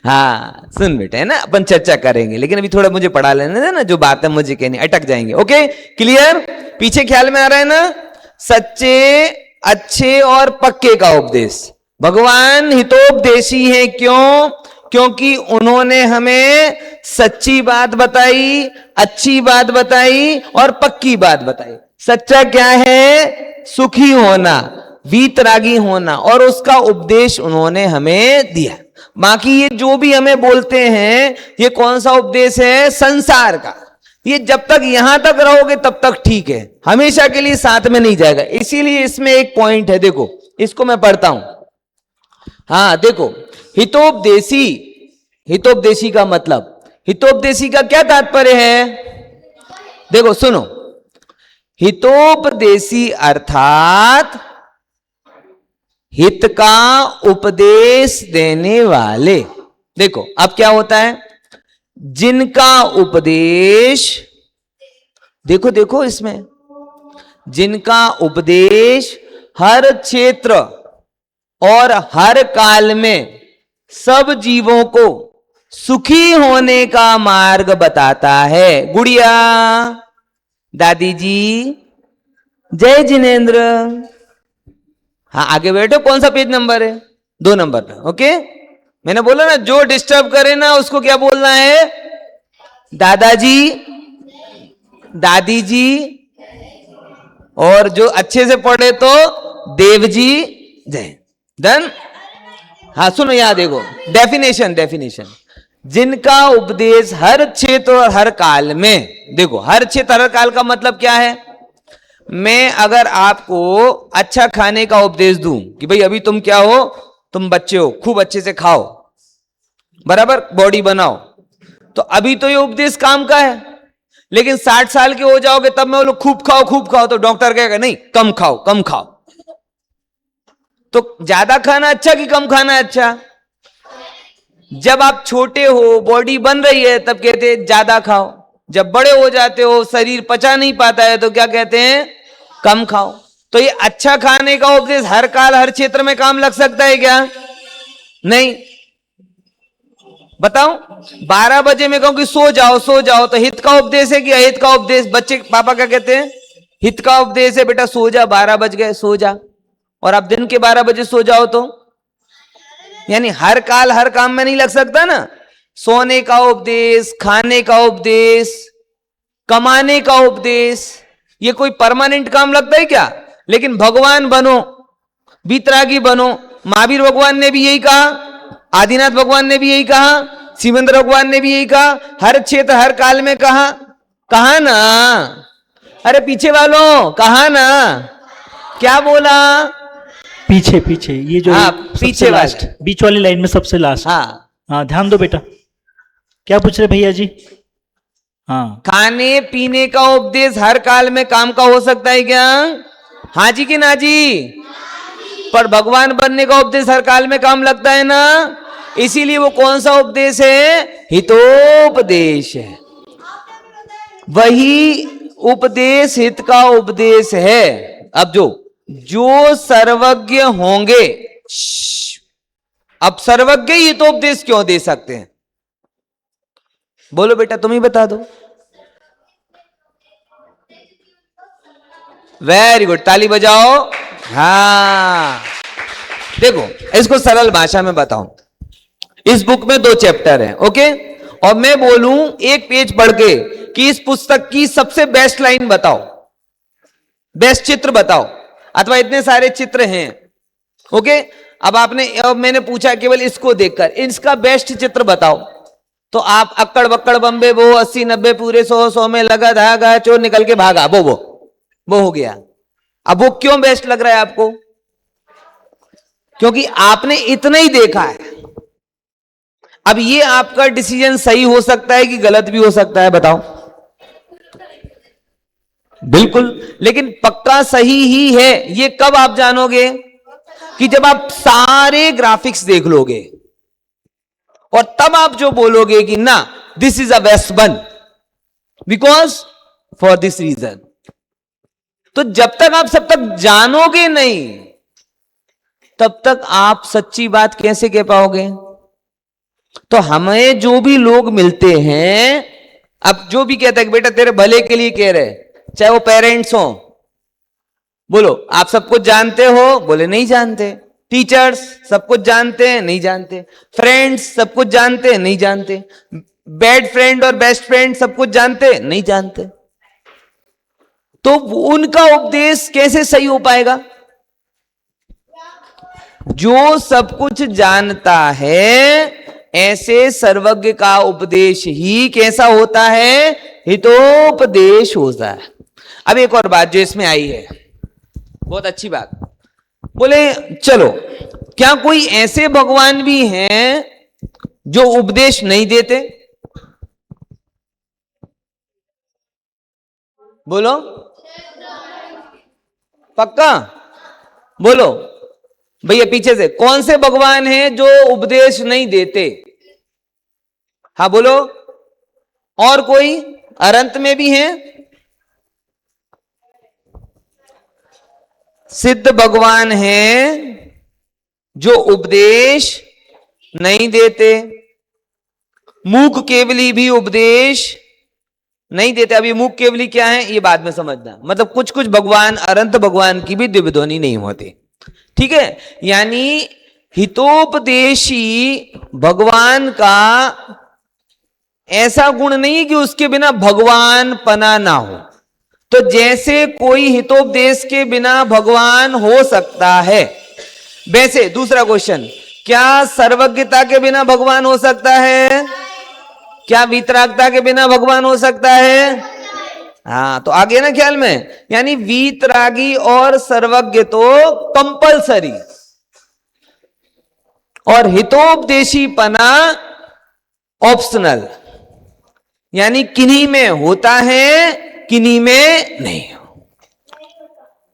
हाँ सुन बेटा, है ना, अपन चर्चा करेंगे, लेकिन अभी थोड़ा मुझे पढ़ा लेने दे ना, जो बात है मुझे कहनी, अटक जाएंगे। Okay clear? पीछे ख्याल में आ रहा है ना? सच्चे, अच्छे और पक्के का उपदेश। भगवान हितोपदेशी है। क्यों? क्योंकि उन्होंने हमें सच्ची बात बताई, अच्छी बात बताई और पक्की बात बताई। सच्चा क्या है? सुखी होना, वीतरागी होना, और उसका उपदेश उन्होंने हमें दिया। बाकी ये जो भी हमें बोलते हैं, ये कौन सा उपदेश है? संसार का। ये जब तक यहां तक रहोगे तब तक ठीक है, हमेशा के लिए साथ में नहीं जाएगा। इसीलिए इसमें एक पॉइंट है, देखो इसको मैं पढ़ता हूं। हाँ देखो, हितोपदेशी, हितोपदेशी का मतलब, हितोपदेशी का क्या तात्पर्य है? देखो सुनो, हितोपदेशी अर्थात हित का उपदेश देने वाले। देखो अब क्या होता है? जिनका उपदेश, देखो देखो इसमें, जिनका उपदेश हर क्षेत्र और हर काल में सब जीवों को सुखी होने का मार्ग बताता है। गुड़िया, दादी जी, जय जिनेन्द्र। हाँ आगे बैठो। कौन सा पेज नंबर है? 2 नंबर पे। ओके, मैंने बोला ना जो डिस्टर्ब करे ना उसको क्या बोलना है? दादाजी, दादी जी, और जो अच्छे से पढ़े तो देव जी, जय। डन। हाँ सुनो, यहां देखो डेफिनेशन। जिनका उपदेश हर क्षेत्र और हर काल में, देखो हर क्षेत्र हर काल का मतलब क्या है? मैं अगर आपको अच्छा खाने का उपदेश दूं कि भाई अभी तुम क्या हो, तुम बच्चे हो, खूब अच्छे से खाओ, बराबर बॉडी बनाओ, तो अभी तो ये उपदेश काम का है। लेकिन 60 साल के हो जाओगे तब मैं बोलूं खूब खाओ, तो डॉक्टर कहेगा नहीं, कम खाओ। तो ज्यादा खाना अच्छा कि कम खाना अच्छा? जब आप छोटे हो, बॉडी बन रही है, तब कहते हैं ज्यादा खाओ। जब बड़े हो जाते हो, शरीर पचा नहीं पाता है, तो क्या कहते हैं? कम खाओ। तो ये अच्छा खाने का उपदेश हर काल हर क्षेत्र में काम लग सकता है क्या? नहीं। बताओ, 12 बजे मैं कहूं कि सो जाओ, तो हित का उपदेश है कि अहित का उपदेश? बच्चे पापा क्या कहते हैं? हित का उपदेश है, बेटा सो जा, 12 बज गए, सो जा। और आप दिन के 12 बजे सो जाओ तो यानी हर काल हर काम में नहीं लग सकता ना। सोने का उपदेश, खाने का उपदेश, कमाने का उपदेश, ये कोई परमानेंट काम लगता है क्या? लेकिन भगवान बनो, बीतरागी बनो, महावीर भगवान ने भी यही कहा, आदिनाथ भगवान ने भी यही कहा, शिवेंद्र भगवान ने भी यही कहा, हर क्षेत्र हर काल में कहा ना। अरे पीछे वालों, कहा ना, क्या बोला? पीछे ये जो हाँ, सबसे पीछे लास्ट, बीच वाली लाइन में सबसे लास्ट। हाँ, ध्यान दो बेटा, क्या पूछ रहे भैया जी? हाँ, खाने पीने का उपदेश हर काल में काम का हो सकता है क्या? हाँ जी कि ना जी? पर भगवान बनने का उपदेश हर काल में काम लगता है ना। इसीलिए वो कौन सा उपदेश है? हितोपदेश है। वही उपदेश हित का उपदेश है। अब जो सर्वज्ञ होंगे, अब सर्वज्ञ ही हितोपदेश क्यों दे सकते हैं? बोलो बेटा, तुम ही बता दो। वेरी गुड, ताली बजाओ। हाँ देखो, इसको सरल भाषा में बताऊं। इस बुक में 2 चैप्टर हैं, ओके? और मैं बोलूं एक पेज पढ़ के कि इस पुस्तक की सबसे बेस्ट लाइन बताओ, बेस्ट चित्र बताओ, अथवा इतने सारे चित्र हैं, ओके? अब मैंने पूछा केवल इसको देखकर इसका बेस्ट चित्र बताओ, तो आप अक्कड़ बक्कड़ बम्बे वो 80 90 पूरे 100 में लगा धागा चोर निकल के भागा, वो हो गया। अब वो क्यों बेस्ट लग रहा है आपको? क्योंकि आपने इतना ही देखा है। अब ये आपका डिसीजन सही हो सकता है कि गलत भी हो सकता है, बताओ। बिल्कुल, लेकिन पक्का सही ही है। ये कब आप जानोगे? कि जब आप सारे ग्राफिक्स देख लोगे, और तब आप जो बोलोगे कि ना, this is a best one because for this reason. तो जब तक आप सब तक जानोगे नहीं, तब तक आप सच्ची बात कैसे कह पाओगे? तो हमें जो भी लोग मिलते हैं, अब जो भी कहता है कि बेटा तेरे भले के लिए कह रहे, चाहे वो पेरेंट्स हो, बोलो आप सब कुछ जानते हो? बोले नहीं जानते। टीचर्स सब कुछ जानते हैं? नहीं जानते। फ्रेंड्स सब कुछ जानते हैं? नहीं जानते। बैड फ्रेंड और बेस्ट फ्रेंड सब कुछ जानते हैं? नहीं जानते। तो उनका उपदेश कैसे सही हो पाएगा? जो सब कुछ जानता है, ऐसे सर्वज्ञ का उपदेश ही कैसा होता है? हितोपदेश होता है। अब एक और बात जो इसमें आई है, बहुत अच्छी बात, बोले चलो क्या कोई ऐसे भगवान भी हैं जो उपदेश नहीं देते? बोलो, पक्का बोलो भैया, पीछे से कौन से भगवान हैं जो उपदेश नहीं देते? हाँ बोलो। और कोई अनंत में भी हैं? सिद्ध भगवान हैं जो उपदेश नहीं देते। मूक केवली भी उपदेश नहीं देते। अब ये मूक केवली क्या है ये बाद में समझना। मतलब कुछ कुछ भगवान, अनंत भगवान की भी दिव्य ध्वनि नहीं होती, ठीक है। यानी हितोपदेशी भगवान का ऐसा गुण नहीं है कि उसके बिना भगवान पना ना हो। तो जैसे कोई हितोपदेश के बिना भगवान हो सकता है, वैसे दूसरा क्वेश्चन, क्या सर्वज्ञता के बिना भगवान हो सकता है? क्या वीतरागता के बिना भगवान हो सकता है? हाँ, तो आगे ना ख्याल में, यानी वीतरागी और सर्वज्ञ तो कंपलसरी, और हितोपदेशी पना ऑप्शनल, यानी किन्हीं में होता है, किन्हीं में नहीं।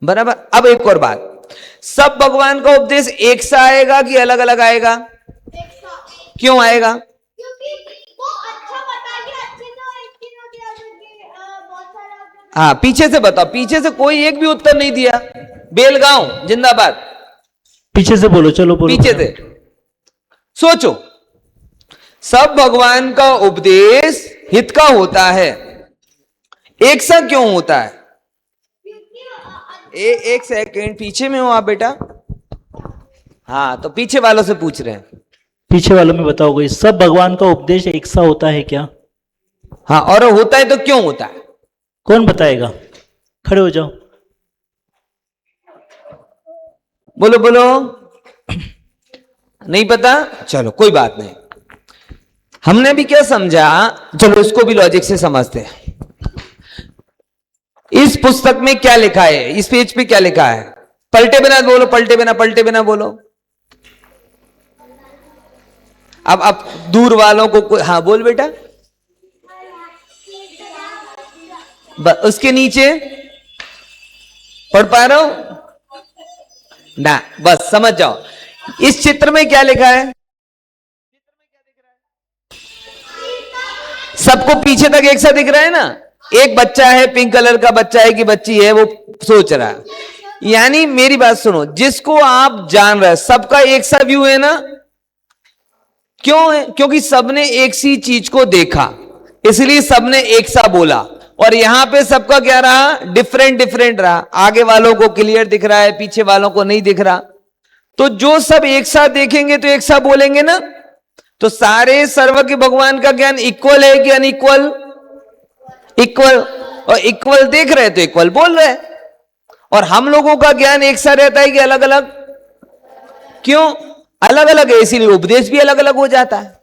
बराबर। अब एक और बात, सब भगवान का उपदेश एक सा आएगा कि अलग अलग आएगा? क्यों आएगा? हाँ, पीछे से बताओ, पीछे से कोई एक भी उत्तर नहीं दिया। बेलगांव जिंदाबाद। पीछे से बोलो, चलो बोलो। पीछे से सोचो, सब भगवान का उपदेश हित का होता है, एक सा क्यों होता है? एक सेकंड, पीछे में हो आप बेटा? हाँ, तो पीछे वालों से पूछ रहे हैं। पीछे वालों में बताओ, कोई सब भगवान का उपदेश एक सा होता है क्या? हाँ, और होता है तो क्यों होता है? कौन बताएगा? खड़े हो जाओ, बोलो बोलो। नहीं पता? चलो कोई बात नहीं। हमने भी क्या समझा, चलो इसको भी लॉजिक से समझते हैं। इस पुस्तक में क्या लिखा है, इस पेज पे क्या लिखा है? पलटे बिना बोलो, पलटे बिना, पलटे बिना बोलो। अब दूर वालों को, हाँ बोल बेटा। उसके नीचे पढ़ पा रहा हूं ना? बस समझ जाओ, इस चित्र में क्या लिखा है? सबको पीछे तक एक साथ दिख रहा है ना? एक बच्चा है, पिंक कलर का बच्चा है कि बच्ची है, वो सोच रहा है। यानी मेरी बात सुनो, जिसको आप जान रहे हैं सबका एक सा व्यू है ना? क्यों है? क्योंकि सबने एक सी चीज को देखा, इसलिए सबने एक सा बोला। और यहां पे सबका क्या रहा? डिफरेंट डिफरेंट रहा। आगे वालों को क्लियर दिख रहा है, पीछे वालों को नहीं दिख रहा। तो जो सब एक साथ देखेंगे तो एक साथ बोलेंगे ना। तो सारे सर्वज्ञ भगवान का ज्ञान इक्वल है कि अनइक्वल? इक्वल। और इक्वल देख रहे तो इक्वल बोल रहे। और हम लोगों का ज्ञान एक सा रहता है कि अलग अलग? क्यों अलग अलग है? इसीलिए उपदेश भी अलग अलग हो जाता है।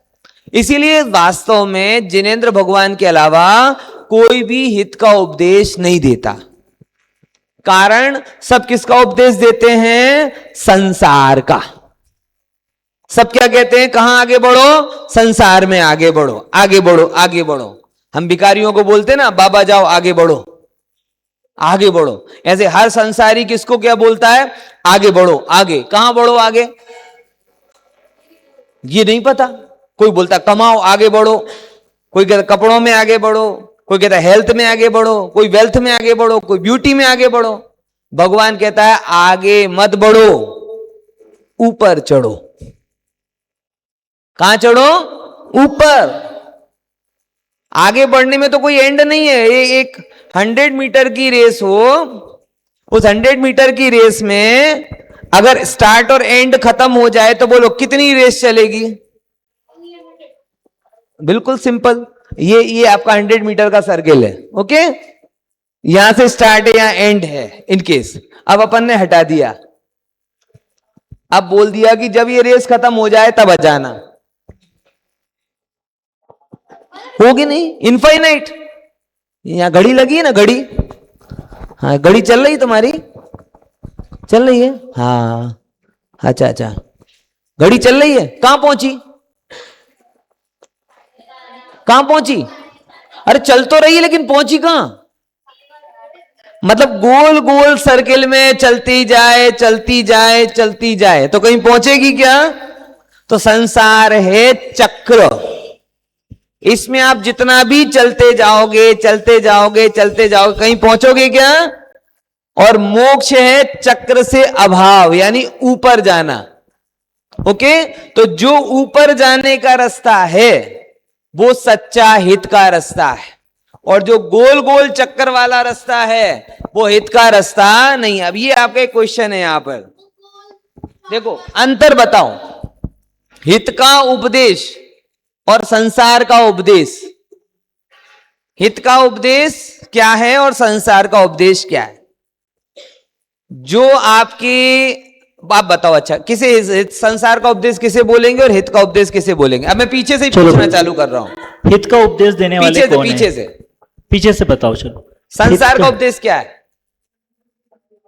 इसीलिए वास्तव में जिनेंद्र भगवान के अलावा कोई भी हित का उपदेश नहीं देता। कारण सब किसका उपदेश देते हैं? संसार का। सब क्या कहते हैं? कहां आगे बढ़ो? संसार में आगे बढ़ो, आगे बढ़ो, आगे बढ़ो। हम भिखारियों को बोलते हैं ना, बाबा जाओ आगे बढ़ो, आगे बढ़ो। ऐसे हर संसारी किसको क्या बोलता है? आगे बढ़ो, आगे। कहां बढ़ो? आगे ये नहीं पता। कोई बोलता कमाओ, आगे बढ़ो। कोई कहता कपड़ों में आगे बढ़ो, कोई कहता हेल्थ में आगे बढ़ो, कोई वेल्थ में आगे बढ़ो, कोई ब्यूटी में आगे बढ़ो। भगवान कहता है आगे मत बढ़ो, ऊपर चढ़ो। कहां चढ़ो? ऊपर। आगे बढ़ने में तो कोई एंड नहीं है। एक 100 मीटर की रेस हो, उस 100 मीटर की रेस में अगर स्टार्ट और एंड खत्म हो जाए तो बोलो कितनी रेस चलेगी? बिल्कुल सिंपल। ये आपका 100 मीटर का सर्किल है, ओके? यहां से स्टार्ट है, यहां एंड है इनकेस। अब अपन ने हटा दिया, अब बोल दिया कि जब ये रेस खत्म हो जाए तब आ जाना। होगी नहीं, इनफाइनाइट। यहां घड़ी लगी है ना, घड़ी। हाँ, घड़ी चल रही तुम्हारी? चल रही है? हाँ, अच्छा अच्छा, घड़ी चल रही है। कहां पहुंची? कहां पहुंची? अरे चल तो रही है लेकिन पहुंची कहां? मतलब गोल गोल सर्किल में चलती जाए, चलती जाए, चलती जाए, तो कहीं पहुंचेगी क्या? तो संसार है चक्र। इसमें आप जितना भी चलते जाओगे, चलते जाओगे, चलते जाओगे, कहीं पहुंचोगे क्या? और मोक्ष है चक्र से अभाव, यानी ऊपर जाना। ओके? तो जो ऊपर जाने का रास्ता है, वो सच्चा हित का रास्ता है, और जो गोल गोल चक्कर वाला रास्ता है वो हित का रास्ता नहीं। अब ये आपका एक क्वेश्चन है, यहां पर देखो अंतर बताओ, हित का उपदेश और संसार का उपदेश। हित का उपदेश क्या है और संसार का उपदेश क्या है? जो आपके, आप बताओ, अच्छा किसे संसार का उपदेश किसे बोलेंगे और हित का उपदेश किसे बोलेंगे? अब मैं पीछे से ही पूछना चालू कर रहा हूं। हित का उपदेश देने वाले पीछे से, कौन पीछे है? से पीछे से बताओ। चलो, संसार का उपदेश क्या है?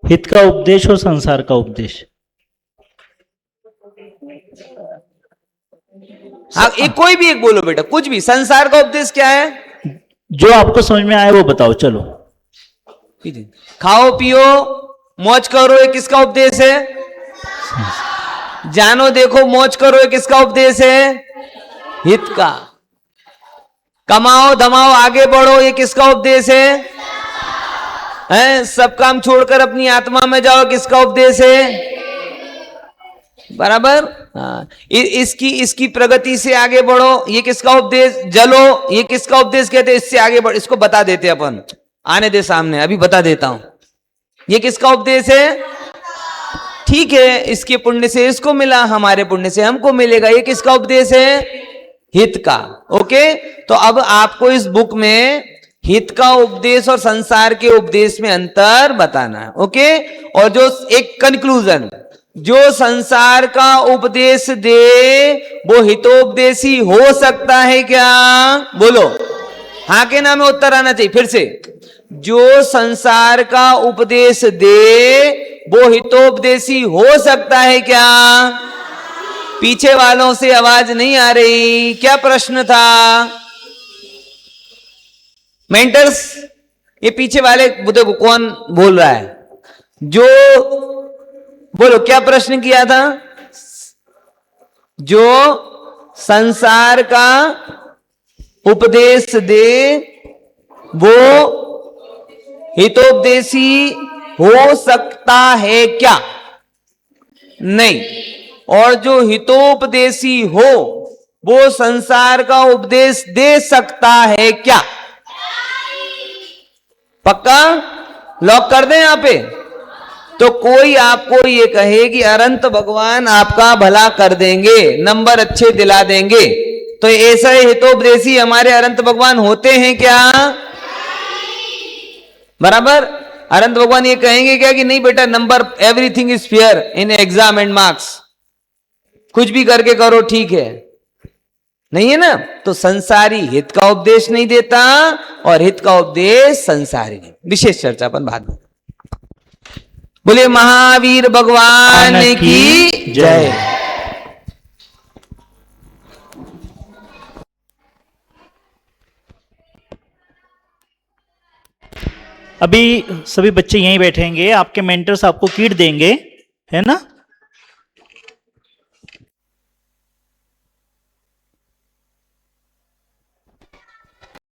हित का उपदेश और संसार का उपदेश। हाँ, एक कोई भी एक बोलो बेटा, कुछ भी। संसार का उपदेश क्या है? जो आपको समझ में आए वो बताओ। चलो, खाओ पियो मौज करो, ये किसका उपदेश है? जानो देखो मौज करो, ये किसका उपदेश है? हित का। कमाओ धमाओ आगे बढ़ो, ये किसका उपदेश है? सब काम छोड़कर अपनी आत्मा में जाओ, किसका उपदेश है? बराबर। हाँ, इसकी प्रगति से आगे बढ़ो, ये किसका उपदेश? जलो, ये किसका उपदेश कहते हैं? इससे आगे बढ़ो। इसको बता देते अपन, आने दे सामने, अभी बता देता हूं। ये किसका उपदेश है? ठीक है, इसके पुण्य से इसको मिला, हमारे पुण्य से हमको मिलेगा। ये किसका उपदेश है? हित का। ओके, तो अब आपको इस बुक में हित का उपदेश और संसार के उपदेश में अंतर बताना है। ओके, और जो एक कंक्लूजन, जो संसार का उपदेश दे वो हितोपदेशी हो सकता है क्या? बोलो, हाँ के नाम में उत्तर आना चाहिए। फिर से, जो संसार का उपदेश दे वो हितोपदेशी हो सकता है क्या? पीछे वालों से आवाज नहीं आ रही, क्या प्रश्न था? मेंटर्स, ये पीछे वाले देखो कौन बोल रहा है? जो बोलो, क्या प्रश्न किया था? जो संसार का उपदेश दे वो हितोपदेशी हो सकता है क्या? नहीं। और जो हितोपदेशी हो वो संसार का उपदेश दे सकता है क्या? पक्का लॉक कर दें यहां पे? तो कोई आपको ये कहे कि अनंत भगवान आपका भला कर देंगे, नंबर अच्छे दिला देंगे, तो ऐसा हितोपदेशी हमारे अनंत भगवान होते हैं क्या? बराबर। अनंत भगवान ये कहेंगे क्या कि नहीं बेटा, number everything is fair in exam and marks, कुछ भी करके करो ठीक है? नहीं है ना। तो संसारी हित का उपदेश नहीं देता और हित का उपदेश संसारी नहीं। विशेष चर्चा अपन बाद में। बोले महावीर भगवान की जय। अभी सभी बच्चे यहीं बैठेंगे, आपके मेंटर्स आपको किट देंगे, है ना?